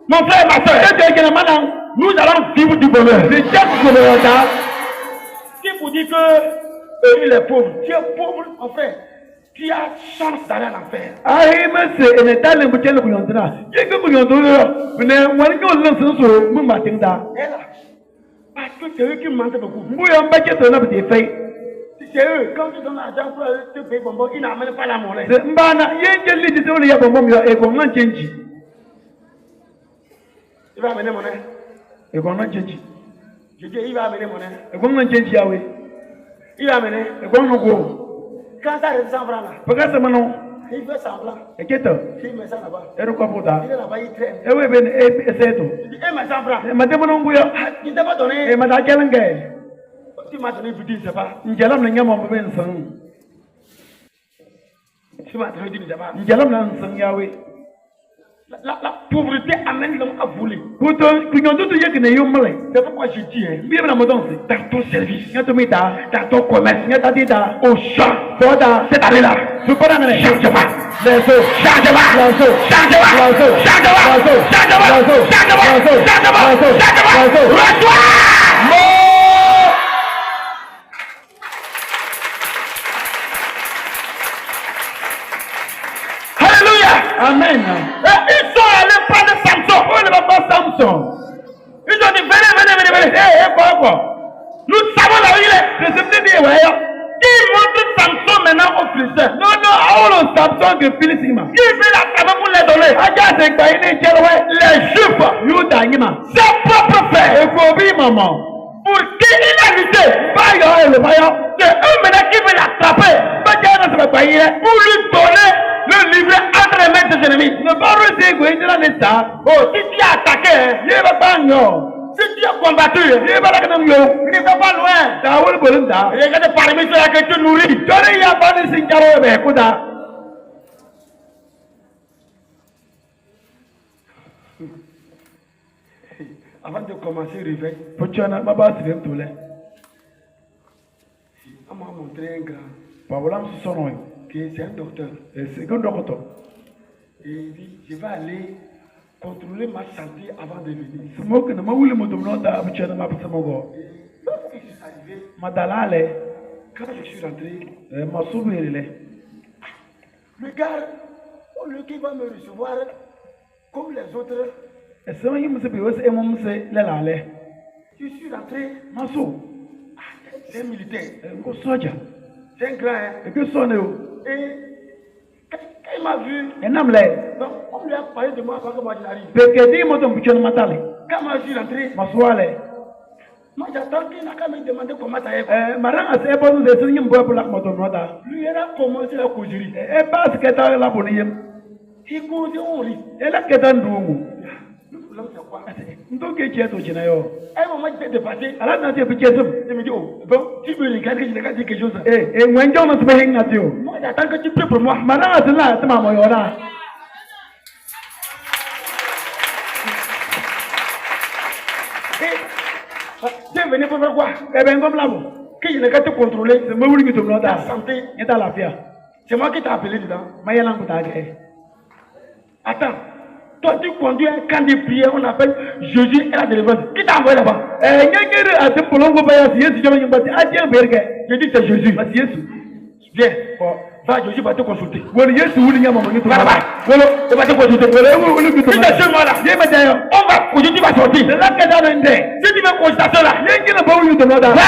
Mon frère, ma soeur, nous allons vivre du bonheur. C'est Dieu qui vous le retard. Si vous dites que il est pauvre, tu es pauvre, en fait, tu as chance d'aller en enfer. Ah, mais c'est un état de boucher le bouillon de là. Il y a que bouillon de là. Vous n'avez pas de lance sur le matin là. Et là, parce que c'est eux qui mentent beaucoup. Bouillon paquet de l'homme des faits. C'est eux, quand tu donnes l'argent pour te payer bonbon, ils n'amènent pas la monnaie. C'est Mbana. Il y a un gars qui dit qu'il y a un bon et qu'on a changé. Il va amener monnaie. Et qu'on a changé. Je dis, il va amener monnaie. Et qu'on a changé Yahweh. Il va amener. Et qu'on a go. Quand ça reste 100 francs là, Parce que maintenant, il fait semblant. et qu'est-ce que Il met ça là-bas. et le quoi pour ça? Il est là-bas, il traîne. Et oui, ben, et c'est tout. Il dit, il met 100 francs. Et madame, on a Je ne t'ai pas donné. et madame, quel est Tu m'as donné, je dis, je ne sais pas. Njalam na nyama mo ben san. Tu m'as donné, je dis, je ne sais pas. Njalam na san Yahweh. La pauvreté amène l'homme à voler. Kuto kunyo tutu yek ne yomle. C'est pourquoi je dis, hein, Bible na modon se. dans ton service, Nyato mita, dans ton commerce, nyata dita, au champ, toda, cette année-là, supora na ne. change-moi. Leso, Change-moi. laso, Change-moi. laso, Change-moi. laso, Change-moi. laso, Change-moi. laso, Change-moi. laso, Change-moi. laso. Reçois. Alléluia. Amen. Et ils sont allés prendre Samson. Oh, le papa Samson. Ils ont dit, venez. Quoi? Nous savons là où il est. C'est ce que ouais. Ils montrent Samson maintenant aux Philistins. Non, awolo Samson que Philistima. Qui veut l'attraper pour les donner? Aja se gba ile jelwe. Les Juifs. Yuda nyima. Ses propres frères. Ekobi maman. Pour qui il a lutté? Bayo le bayo. C'est eux maintenant qui veulent l'attraper. Baja na se gba ile. Pour lui donner le livret entre les mains de ses ennemis. Ne baro se go indra nesta. Oh, si tu as attaqué, Ye ba banyo. si tu as combattu, Ye ba la kanam yo. il ne va pas loin. Da wol bolunda. Regarde parmi ceux que tu nourris. Dore ya ba ni sinjaro be kuda. Avant de commencer le réveil, Pochana baba se dem tole. on m'a montré un grand Pawolam su sono yo. qui c'est un docteur. E se go dokoto. Et il dit, je vais aller contrôler ma santé avant de venir. Smoke na mawuli modomno da abuchana ma psamogo. Lorsque je suis arrivé, Madalale. quand je suis rentré, Masubirele. le gars, au lieu qu'il va me recevoir comme les autres, Esema yimse be wese emumse lelale. je suis rentré, Maso. c'est un militaire, Ko soja. c'est un grand, hein. E ke sone yo. Et quand il m'a vu, Enam le. donc, on lui a parlé de moi avant que moi je n'arrive. Peke di moto mpuchana matale. Quand moi je suis rentré, Maswale. moi j'attends qu'il n'a qu'à me demander comment ça est. Maranga se ebo ze sun yimbo pour la moto nota. Lui, il a commencé la causerie. E pas que ta la boniyem. Il causait, on rit. E la ke tan dungu. Le problème c'est quoi? Ndo ke cheto china yo. À un moment, j'étais dépassé. Ala na te pichesum. Je me dis, oh, bon, tu me regardes que je n'ai pas dit quelque chose. Ngwenjo na tbe hinga tio. Moi, j'attends que tu pries pour moi. Maranga se la tma mo yora. Tu es venu pour faire quoi? E ben comme labo. Que je n'ai qu'à te contrôler. Se mawuli bitum Ta nota. santé. Eta la fia. C'est moi qui t'ai appelé dedans. Mayelan kutake. Attends. Toi, tu conduis un camp de prière, on appelle Jésus et la délivrance. Qui t'a envoyé là-bas? Nyangere ate polongo ba ya Yesu jama nyambati aje berge. Je dis c'est Jésus. Basi Yesu. Viens. Va, Jésus va te consulter. Woni Yesu wuli nyama mo ngitu. Va là-bas. Il va te consulter. Wole bitum. Si tu es chez moi là, Yema dayo. on va, Jésus va sortir. De la keda na nde. Si tu veux consultation là, Nyangere ba wuli bitum nota. va.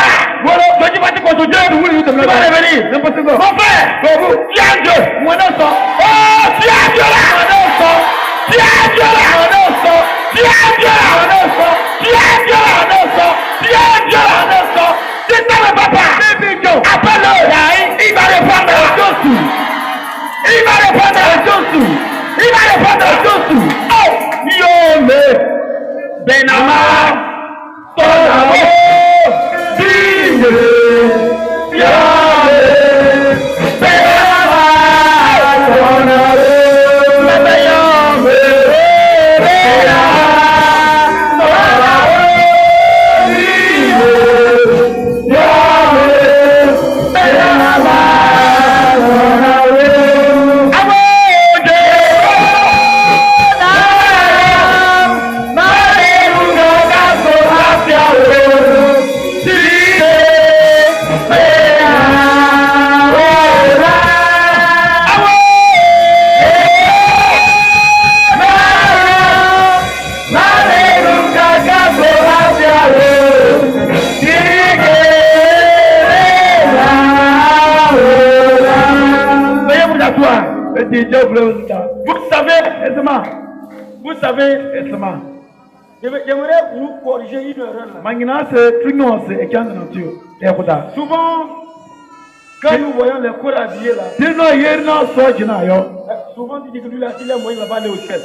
Jésus va te consulter. Tu vas revenir. N'importe quoi. Mon frère, tu as Dieu. Moi non so. Oh, tu as Dieu là. Tu as Dieu là. Tu as Dieu là. Tu as Dieu là. Tu as Dieu là. C'est ça le papa. Appelle-le. Il va répondre. Il va répondre. Il va répondre. Oh, Yole. Benama. Tonamo. Vous savez, j'aimerais vous corriger une erreur là. Souvent, quand nous voyons les cours habillés là, souvent tu dis que lui là, s'il est moyen, il va pas aller au ciel.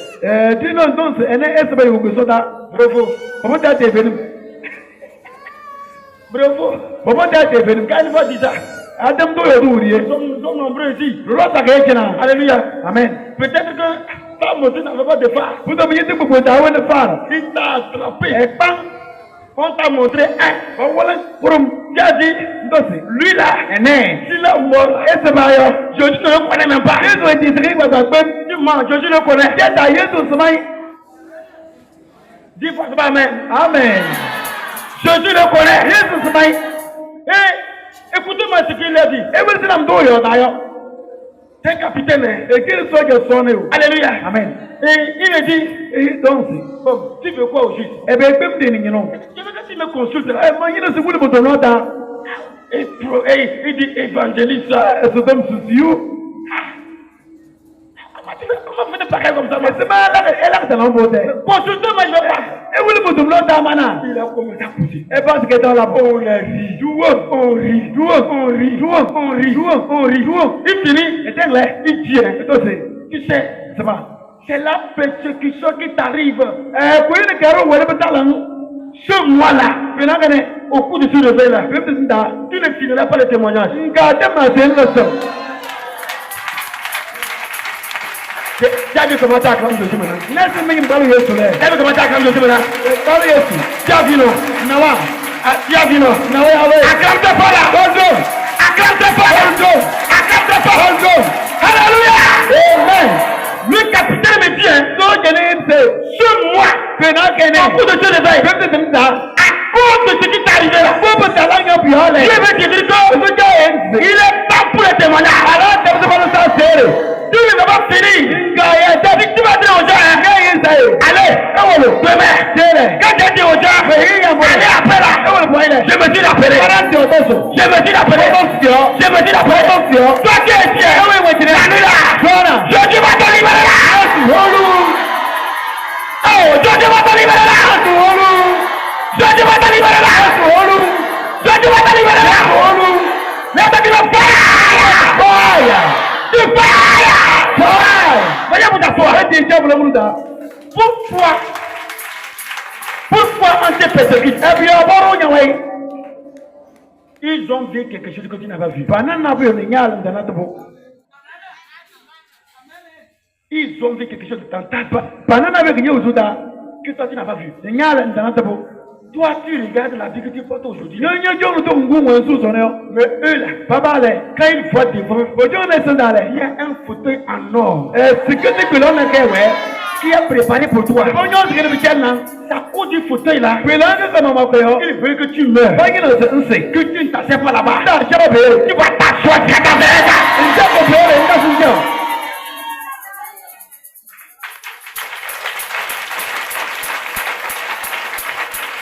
Bravo. Bravo. Quand il va dire ça, nous sommes nombreux ici. Alléluia. Amen. Peut-être que ta moto n'avait pas de phare. Il t'a attrapé. On t'a montré un. Tu as dit, lui là, s'il est mort, Jésus ne le connaît même pas. Tu mens, Jésus le connaît. Dis fois pas amen. Amen. Jésus le connaît. Et écoutez-moi ce qu'il a dit. C'est un capitaine. Alléluia. Amen. Et il me dit, bon, tu veux quoi au juste? Je veux que tu me consultes là. Et il dit évangéliste. Comment vous faites pareil comme ça? Consultez-moi, je vais pas. Il a commencé à pousser. On rit. Il finit. Il dit, tu sais, c'est la persécution qui t'arrive. Ce mois-là, au cours de ce réveil-là, tu ne finiras pas le témoignage. Tu as vu comment tu as acclamé Jésus maintenant? Tu as vu comment tu as acclamé Jésus maintenant? Tu as vu non? Tu as vu non? Acclame-toi pas là! Acclame-toi pas là! Acclame-toi pas! Alléluia! Amen! Le capitaine me dit, ce mois, à cause de ce réveil, à cause de ce qui t'est arrivé là, Dieu veut te dire qu'il est temps pour le témoignage. Tu ne vas pas finir. Tu vas dire aux gens, allez, demain, quand j'ai dit aux gens, allez après là, je me dis l'appeler. Toi qui es ici, la nuit là, Jésus va te libérer là. Oh, Jésus va te libérer là. Jésus va te libérer là. Jésus va te libérer là. Let me give a fire. Du fire. Voyez vous d'asseoir. Pourquoi on te persécute? Ils ont vu quelque chose que tu n'as pas vu. Ils ont vu quelque chose de tentable que toi tu n'as pas vu. Toi tu regardes la vie que tu portes aujourd'hui. Mais eux là, quand ils voient devant, il y a un fauteuil en or qui est préparé pour toi. C'est à cause du fauteuil là. Il veut que tu meurs. Que tu ne t'assieds pas là-bas. Tu vas t'asseoir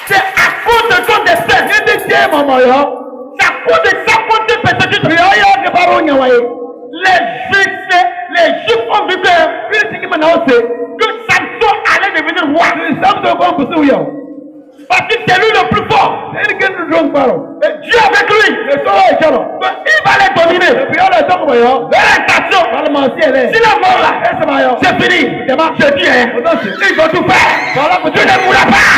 c'est à cause de ton destin. C'est à cause de ça qu'on te persécute. Les Juifs ont vu que Samson allait devenir roi. Parce que c'est lui le plus fort. Et Dieu avec lui. Il va les dominer. L'intention. S'il est mort là, c'est fini. Je dis, ils vont tout faire. Tu ne mourras pas.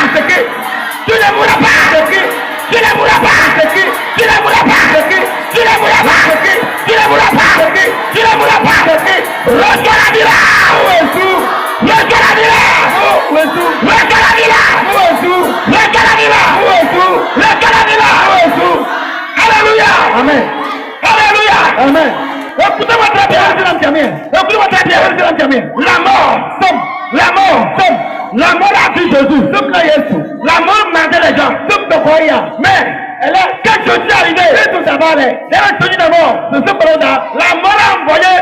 Tu ne mourras pas. Tu ne mourras pas. Tu ne mourras pas. Tu ne mourras pas. Tu ne mourras pas. Tu ne mourras pas. Reçois la vie là. Reçois la vie là. Reçois la vie là. Reçois la vie là. Reçois la vie là. Alléluia. Amen. Alléluia. Amen. Écoutez-moi très bien. Écoutez-moi très bien. La mort a vu Jésus. La mort mandait les gens. Mais quand Jésus est arrivé, la mort a envoyé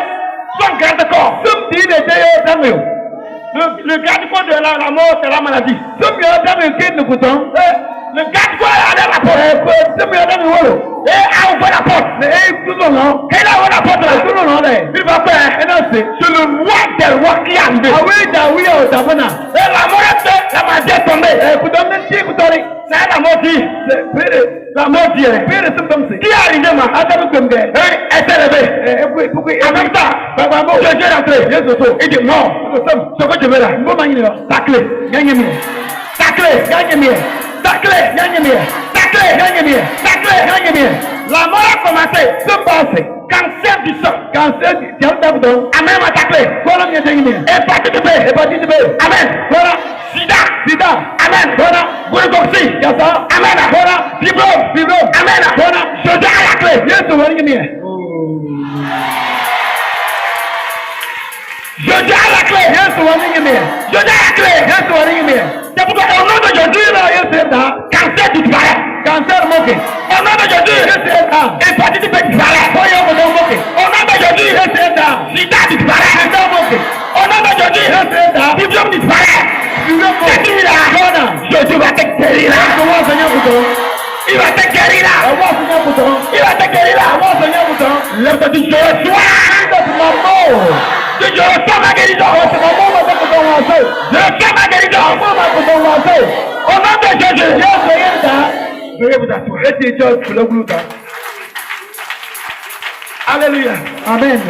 son garde-corps. Le garde-corps de la mort, c'est la maladie. Le garde quoi à la porte. C'est mieux dans le rôle. Et a ouvert la porte. Et tout le long. Et là on la porte là. Tout le long là. Il va faire. Et non c'est le roi des rois qui est arrivé. Ah oui, Daoui au Tabana. Et la mort la magie est tombée. Écoutez. C'est la mort dit. La mort dit. Qui est arrivé ma? Adam Kumge. Elle s'est levée. En même temps, Jésus est rentré. Il dit non. Ce que je veux là. Ta clé. Gagne-moi. Ta clé. Gagne-moi. Ta clé. Gagne-moi. Ta clé. Gagne-moi. Ta clé. Gagne-moi. La mort a commencé. Se passe. Cancer du sang. Cancer du sang. Amen, ma ta clé. Voilà, bien gagné. Hépatite B. Hépatite B. Amen. Voilà. Sida. Amen. Voilà. Gourgoxy. Yassa. Amen. Voilà. Fibro. Amen. Voilà. Je dois à la clé. Yes, voilà, gagné. Je dois à la clé. Yes, voilà, gagné. Je dois à la clé. Yes, voilà, gagné. C'est pourquoi au nom de Jésus, là, yes, cancer disparaît. Cancer moqué. Au nom de Jésus, yes, hépatite B disparaît. Au nom de Jésus, yes, Sida disparaît. Sida moqué. Au nom de Jésus, yes, diplôme disparaît. C'est qui là? Jésus va te guérir là. Il va te guérir là. Il va te guérir là. Lève-toi du jour au soir. Je reçois ma guérison. Je reçois ma guérison. Au nom de Jésus. Veuillez vous asseoir. Alléluia. Amen.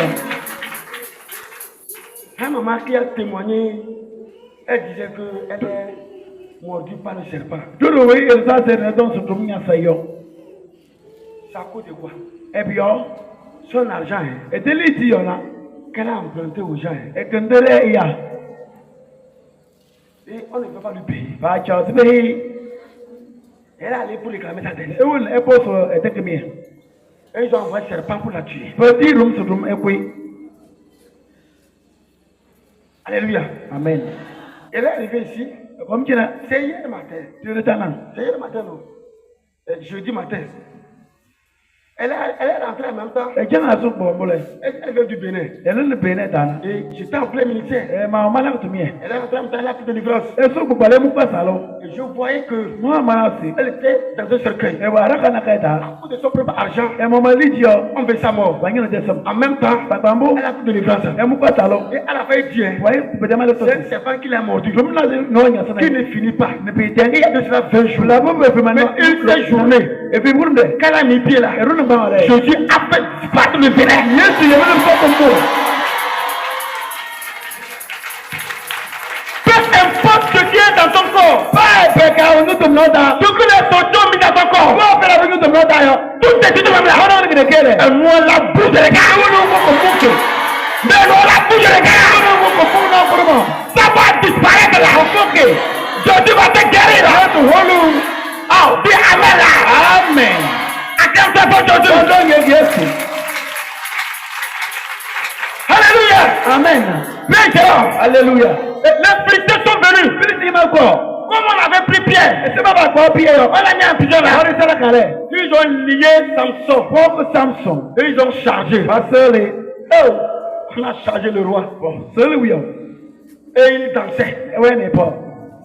Un maman qui a témoigné, elle disait qu'elle est mordue par le serpent. Ça cause de quoi? Et puis, son argent, qu'elle a emprunté aux gens. Et on ne peut pas lui payer. Elle est allée pour réclamer sa dette. Et ils ont envoyé le serpent pour la tuer. Alléluia. Amen. Elle est arrivée ici. C'est hier matin. C'est hier matin, non? Jeudi matin. Elle est rentrée en même temps. Elle vient du Bénin. Et j'étais en plein ministère. Elle est rentrée en même temps, elle a pris de délivrance. Et je voyais que elle était dans un cercueil. À cause de son propre argent, on veut sa mort. En même temps, elle a pris de délivrance. Et elle a failli dire, c'est un serpent qui l'a mordu. Qui ne finit pas. Et il y a de cela 20 jours. Mais une seule journée, qu'elle a mis pied là, Jésus a fait disparaître le vénin. Peu importe ce qui est dans ton corps, ce que les photos mis dans ton corps, tout est tout même là. Et moi la bouche de gars. Mais non la bouche de gars. Ça va disparaître là. Jésus va te guérir là. Oh, dis amen là. Amen. Alléluia. Amen. Alléluia. Les prêtres sont venus. Comme on avait pris Pierre, on l'a mis en prison là. Ils ont lié Samson. Et ils ont chargé. On a chargé le roi. Et il dansait.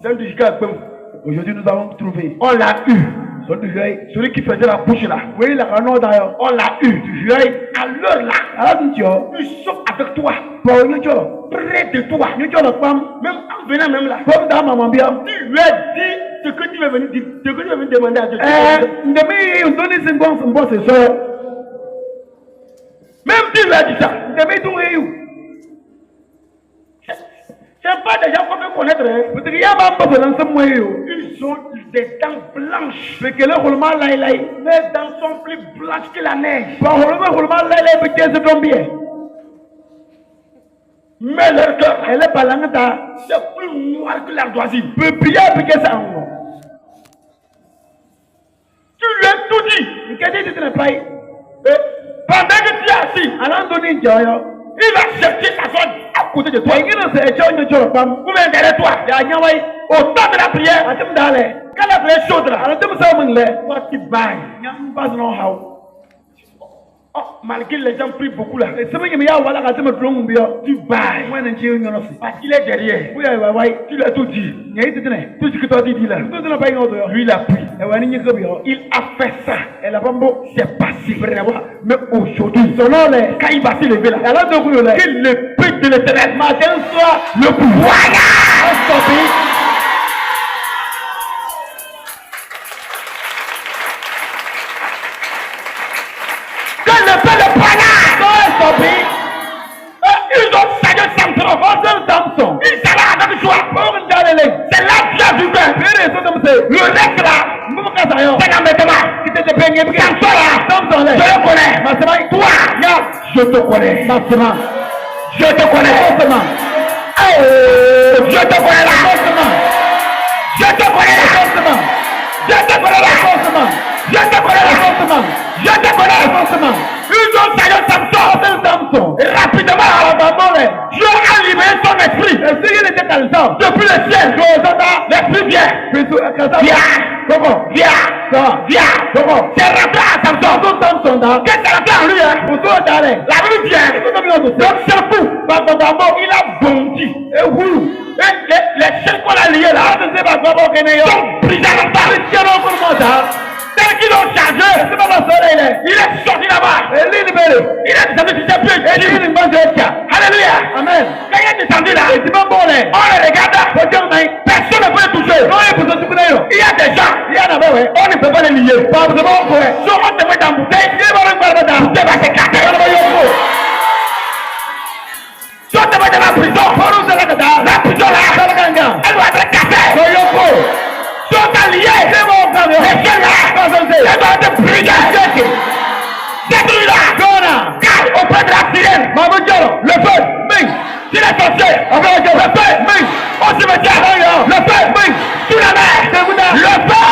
C'est un disque. Aujourd'hui nous avons trouvé. On l'a eu. Celui qui faisait la bouche là. Oui, on l'a eu. À l'heure là. Ils sont avec toi. Près de toi. Même en venant même là. Tu lui as dit ce que tu veux venir dire. Ce que tu veux venir demander à Dieu. Même tu lui as dit ça. C'est pas des gens qu'on peut connaître. Ils ont des dents blanches. Les dents sont plus blanches que la neige. Mais leur cœur, c'est plus noir que l'ardoisie. Tu lui as tout dit. Et pendant que tu es assis, il va chercher ta soeur à côté de toi. Ou bien derrière toi. Au temps de la prière, quand la prière chaude là, toi tu bailles. Oh, malgré les gens prient beaucoup là. Tu bailles. Parce qu'il est derrière. Tu lui as tout dit. Tout ce que tu as dit là. Lui, il a pris. Il a fait ça. C'est passé. Mais aujourd'hui, quand il va se lever là, qu'il le prie de l'éternel. Matin soir, le pouvoir. Ils ont salué Samson. Ils sont là avec toi. C'est là que tu as vu que le reste là, c'est la maintenant. Samson là, je le connais. Toi, je te connais. Je te connais. Oh, je te connais là. Je te connais là. Je te connais là. Je te connais là. Je te connais. Ils ont salué Samson. Rapidement, Dieu a libéré son esprit. Depuis le ciel, l'esprit vient. Viens. C'est rentré à Samson. Qu'est-ce que c'est rentré en lui? La Bible vient. Donc c'est fou. Il a bondi. Les chaînes qu'on a liées là sont brisées là-bas. Tel qu'ils l'ont chargé, il est sorti là-bas. Il est descendu sur ses pieds. Alléluia. Amen. Quand il est descendu là, on le regarde. Personne ne peut le toucher. Il y a des gens, on ne peut pas les lier. Si on te met dans la bouteille, la bouteille va s'éclater. Si on te met dans la prison, la prison là, elle va être cassée. Si on t'a lié, les chiens là, elle va être brisée. Détruis là, auprès de la sirène, le feu, si les sorciers, le feu, au cimetière, le feu, sous la mer, le feu.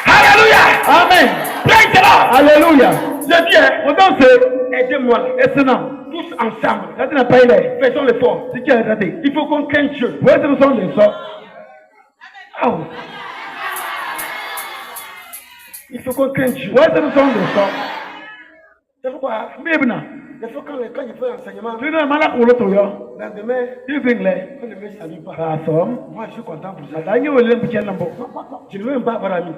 Alléluia. Amen. Praise the Lord. Alléluia. Je dis, on danse, aidez-moi là. Tous ensemble. Faisons l'effort. Il faut qu'on craigne Dieu. Il faut qu'on craigne Dieu. C'est pourquoi, il faut quand je fais l'enseignement, la demain, on ne me salue pas. Moi, je suis content pour ça. Je ne veux même pas avoir ami.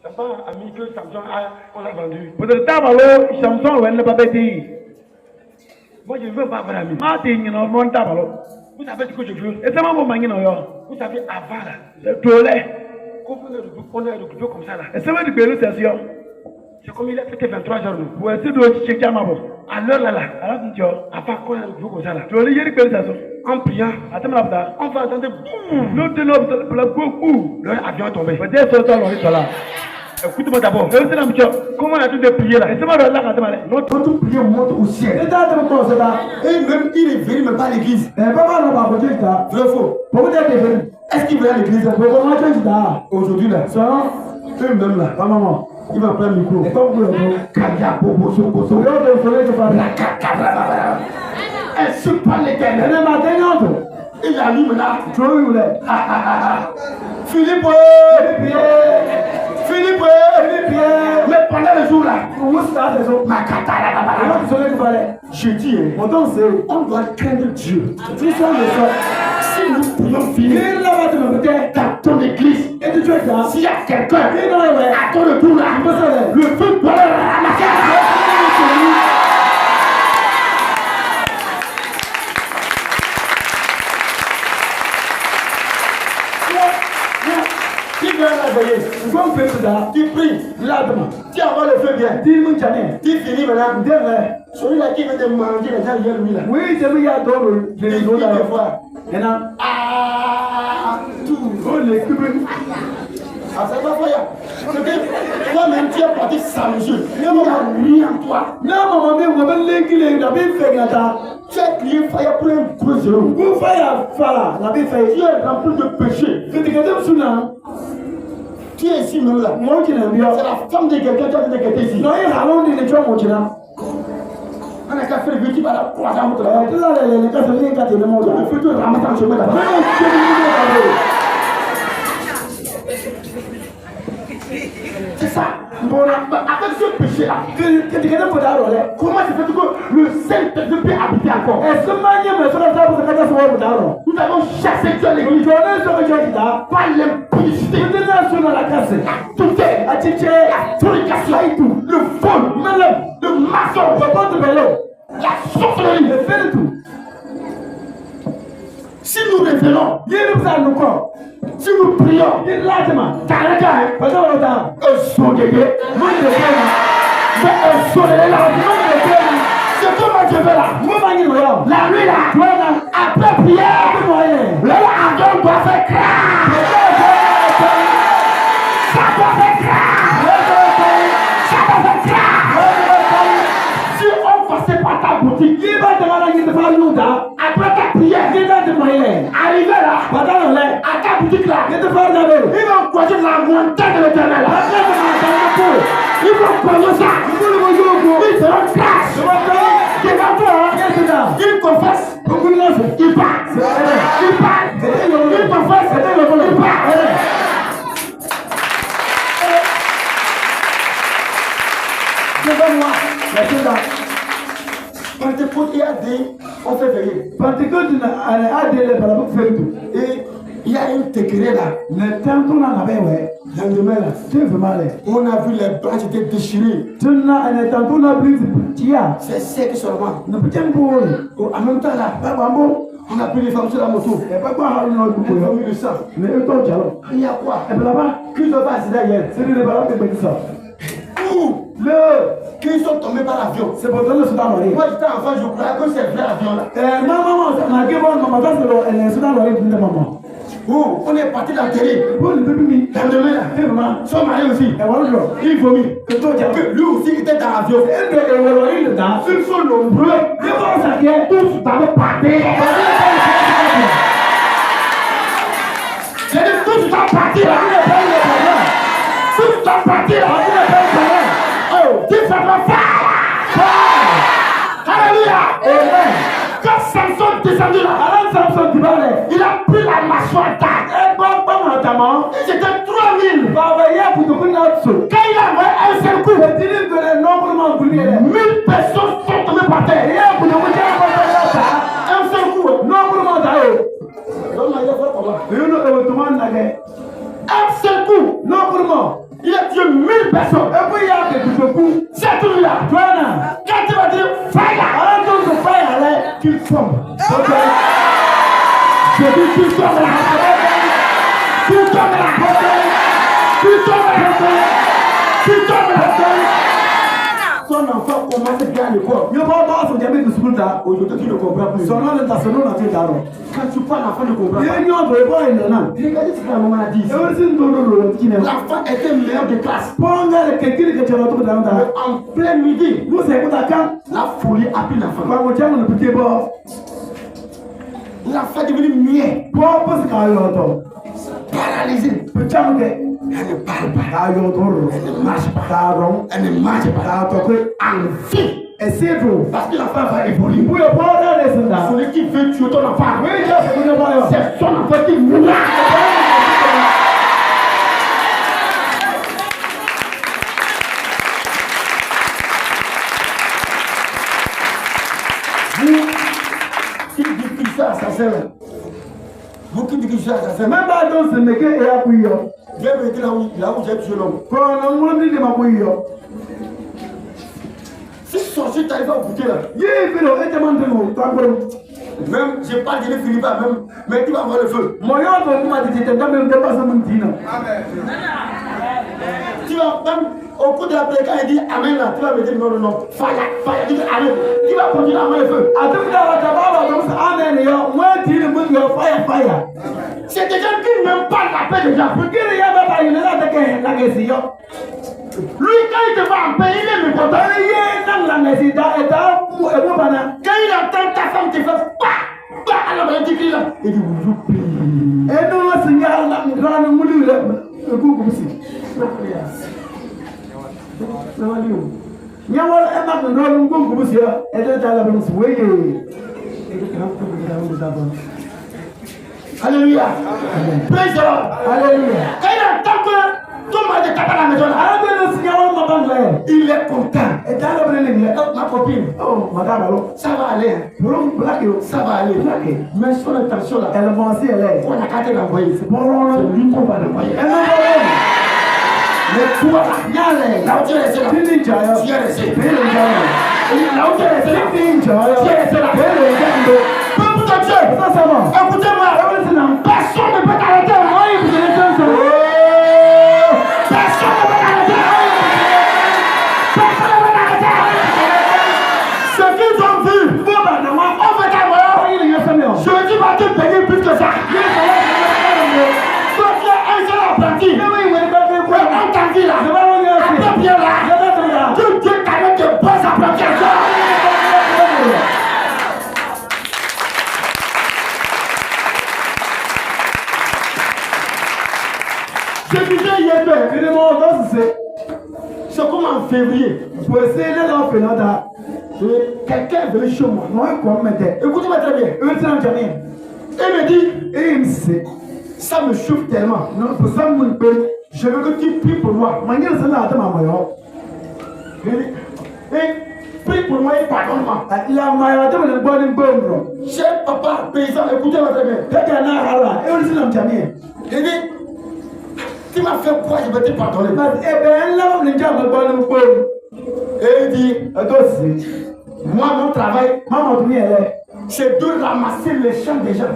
C'est pas ami que Samson on l'a vendu. Moi, je ne veux pas avoir ami. Vous savez ce que je veux? Vous savez, avant là, on est occupé comme ça là. C'est comme il a fait 23 heures. À l'heure là, avant qu'on ait occupé comme ça là. En priant, on va entendre boum. Leur avion est tombé. Écoute-moi d'abord. Comment on a tout de prier là? Notre prière monte au ciel. Et même il est venu même pas à l'église. Vrai faux? Est-ce qu'il vient à l'église? Aujourd'hui là. Même là. Il va prendre le micro. Insulte pas l'éternel. Il allume là. Philippe, mais pendant le jour là, je dis, on doit craindre Dieu. Si nous pouvons finir dans ton église, s'il y a quelqu'un à ton retour là, le feu doit le ramasser. Tu pries, tu envoies le feu bien. Tu finis maintenant. Celui-là qui vient de manger les gens hier, lui là. Oui, c'est lui qui a donné les autres là. Tout. C'est pas vrai. Toi-même, tu es parti sans Dieu. Il y a rien en toi. Tu as crié fire pour un gros zéro. Tu es rempli de péché. Tu es ici même là. C'est la femme de quelqu'un qui a été ici. On a qu'à faire le qui va la croiser en moto là. Tu vois, les gars, c'est les gars qui me montrent. Il faut tout ramasser en chemin là-bas. C'est ça. Bon, avec ce péché-là, comment c'est fait que le Saint-Esprit peut habiter encore? Nous avons chassé Dieu à l'église par l'impudicité, tout est, la fornication, le vol, le mensonge, la sorcellerie, fait tout. Si nous révélons, si nous prions, c'est comment Dieu fait là. La nuit là, après prière, le avion doit faire crash. Ça doit faire crash. Ça doit faire crash. Si on passait par ta boutique, après ta prière, arrivé là, à ta boutique là, ils vont croiser la montagne de l'Éternel. Ils vont prendre ça. Ils seront crash. Il confesse, il part, il confesse, il part. Devant moi, Pentecôte et AD, on fait veiller. Pentecôte et AD, et il y a un degré là. Le temps qu'on en avait, ouais. Lendemain là, on a vu les branches étaient déchirées. C'est sec seulement. En même temps là, on a pris les femmes sur la moto. Il y a mis le sang. Il y a quoi? Qui ne va pas accident hier? C'est le ballon de Bédissa. Où? Qui sont tombés par l'avion. C'est pour ça que je suis dans l'oreille. Moi j'étais enfant, je croyais que c'est vrai l'avion là. Maman, c'est maman. Oh, on est parti d'enterrer. Lendemain là, son mari aussi. Il vomit. Que lui aussi était dans l'avion. Ils sont nombreux. Tous dans parti. C'est de tous dans parti là. Tous dans parti là. Oh, tu fais ma fire. Alléluia. Amen. Quand Samson descendu là, il a pris la mâchoire d'âne. C'était 3000. Quand il a envoyé un seul coup, 1000 personnes sont tombées par terre. Un seul coup. Un seul coup. Il a tué 1000 personnes. C'est tout là. Quand tu vas dire fire, qu'il tombe. Je dis qu'il tombe là. Qu'il tombe là. Qu'il tombe là. Qu'il tombe là. Son enfant commence bien à l'école. Aujourd'hui, tu ne comprends plus. Quand tu parles, l'enfant ne comprend pas. Regardez ce que la maman a dit. L'enfant était meilleur de classe. En plein midi, la folie a pris l'enfant. L'enfant est devenu muet. Paralysé. Elle ne parle pas. Elle ne marche pas. Elle ne mange pas. En vie. Parce que l'enfant va évoluer. Celui qui veut tuer ton enfant, c'est son enfant qui mourra. Vous qui dites que ça, ça sert. Vous qui dites que ça, ça sert. Même pas dans ce mec et appuyé. Viens me dire là où j'ai tué l'homme. Si sorcier t'arrive à goûter là, même, je parle de Philippe, même, mais tu vas avoir le feu. Tu vas même, au cours de la prédication, il dit Amen là, tu vas me dire non, fire, tu dis Amen, tu vas continuer à avoir le feu. C'est des gens qui n'aiment pas la paix déjà. Lui, quand il te va en paix, il est mécontent. Quand il entend ta femme te faire alors il dit qu'il là. Il dit Nyawal emak ndol ngum kubusia ede tala bens wege. Alléluia. Praise the Lord. Alléluia. Quand il entend que tout le monde est à la maison, il est content. Et dans le ma copine, oh madame, alors, ça va aller. Ça va aller. Mais son intention là, elle a pensé, elle est. On a qu'à te l'envoyer. C'est bon, c'est lui qu'on va l'envoyer. Mais toi, là où tu es resté là, tu es resté. Là où tu es resté là, tu es resté là. Peuple de Dieu, écoutez-moi, personne ne peut t'arrêter. Personne ne peut t'arrêter. Ce qu'ils ont vu, on va t'envoyer. Je dis, va te payer plus que ça. Donc, il y a un seul apprenti. On t'a dit là, après bien là, Dieu t'a mis de bons apprentis. Je disais hier, c'est comme en février. Quelqu'un veut chez moi. Écoutez-moi très bien. Il me dit, ça me chauffe tellement. Je veux que tu pries pour moi. Prie pour moi et pardonne-moi. Cher papa, paysan, écoutez-moi très bien. Il dit, tu m'as fait quoi, je vais te pardonner. Et il dit, moi mon travail, c'est de ramasser les champs des gens.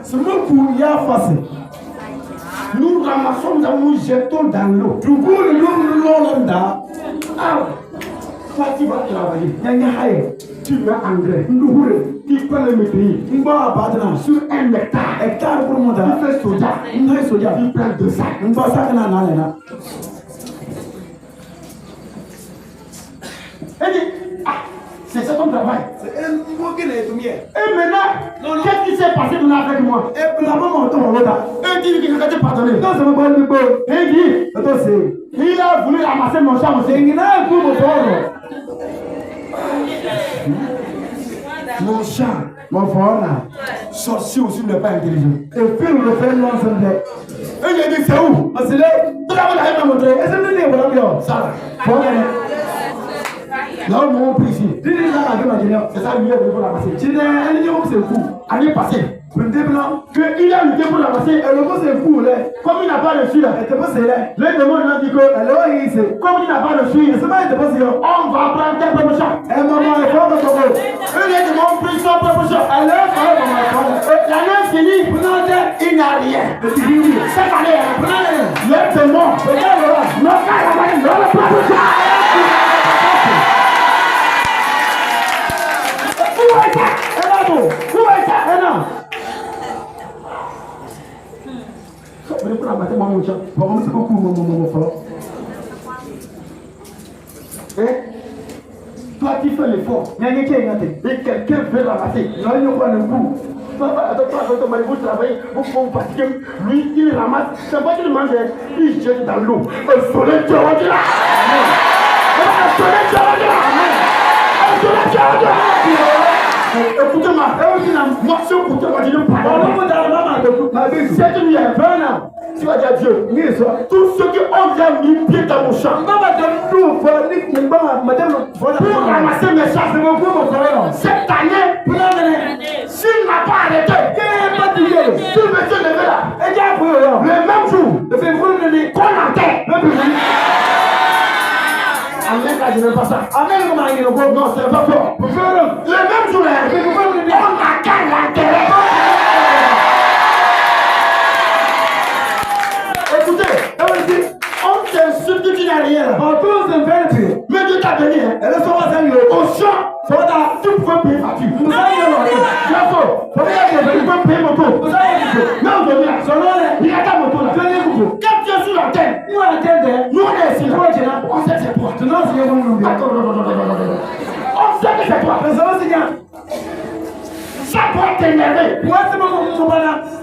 Nous ramassons, nous jetons dans l'eau. Ah, toi tu vas travailler. Tu mets engrais. Tu prends le métier. Sur un hectare. Tu fais soja. Tu prends 2 sacs. Elle dit, c'est ça ton travail. Et maintenant, qu'est-ce qui s'est passé avec moi? Elle dit qu'il ne va te pardonner. Elle dit, il a voulu ramasser mon champ aussi. Mon champ, mon frère, sorcier aussi n'est pas intelligent. Et puis le fait l'ensemble. Et il a dit, c'est où? C'est là. Tu l'as montré. Ça. Là où mon prix ici, c'est ça lui est venu pour la passer. Année passée, que il a lutté pour la passer, comme il n'a pas reçu là, les démons lui ont dit que, comme il n'a pas reçu, on va prendre tes propres champs. Et les démons prient son propre champ. L'année finie, il n'a rien. Cette année, les démons, n'ont qu'à avoir le propre champ. Toi tu fais l'effort, et quelqu'un veut ramasser. Toi, vous travaillez, vous fatiguez, lui il ramasse, c'est pas qu'il mange, il jette dans l'eau. Le soleil te rendira. Écoutez-moi, moi je écoute, moi je dis pardon. Cette nuit, tu vas dire à Dieu, tous ceux qui ont déjà mis pied dans mon champ, pour ramasser mes champs, cette année, s'il n'a pas arrêté, si le monsieur ne veut là, le même jour, qu'on enterre. Amen, je n'aime pas ça. Amen, non, c'est pas fort. Le même jour, on n'a qu'à l'intérêt. Écoutez, on t'insulte que tu n'as rien. Mais Dieu t'a béni. Au champ, tu pouvais payer facture. Tu peux payer mon tour. Non, il y a ta moto là. Quand tu es sur la terre, nous on est ici là. On sait que c'est toi. On sait que c'est toi. Ça doit t'énerver.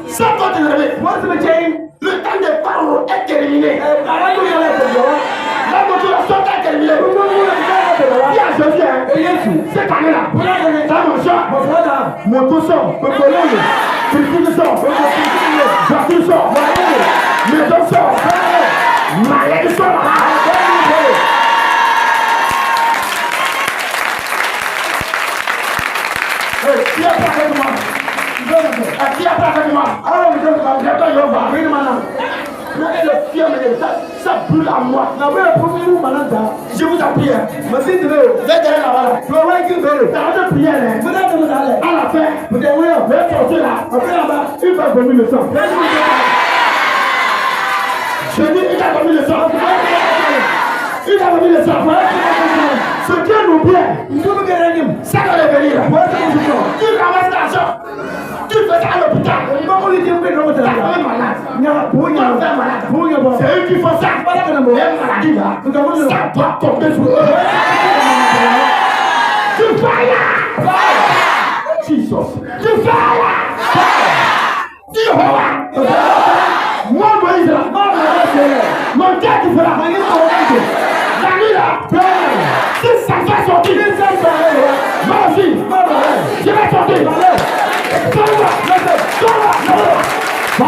Ça doit t'énerver. Le temps de Pharaon est terminé. La motivation est terminée. Dis à Jésus, Cette année-là, ta manger, moto sort, Christine sort, voiture sort, maison sort, mariage sort. Qui a pas avec moi? Qui a pas avec moi? Alors, je vais vous ça brûle à moi. Je vous en prie. Faites là-bas. Dans votre prière, à la fin, vous devez sortir là. Il va vomir le sang. Je dis, il a vomi le sang. Il a vomi le sang. Ce Dieu nous plaît, ça va revenir. Tu ramasses l'argent. Tu fais ça à l'hôpital. T'as malade. C'est eux qui font ça. Les maladies là, ça doit tomber sur eux. Tu fire. Jesus. Tu fire. Tu moi, Moïse là. Mon Dieu qui fera. La nuit là. Si ça va sortir. Moi aussi. Je vais sortir. Va,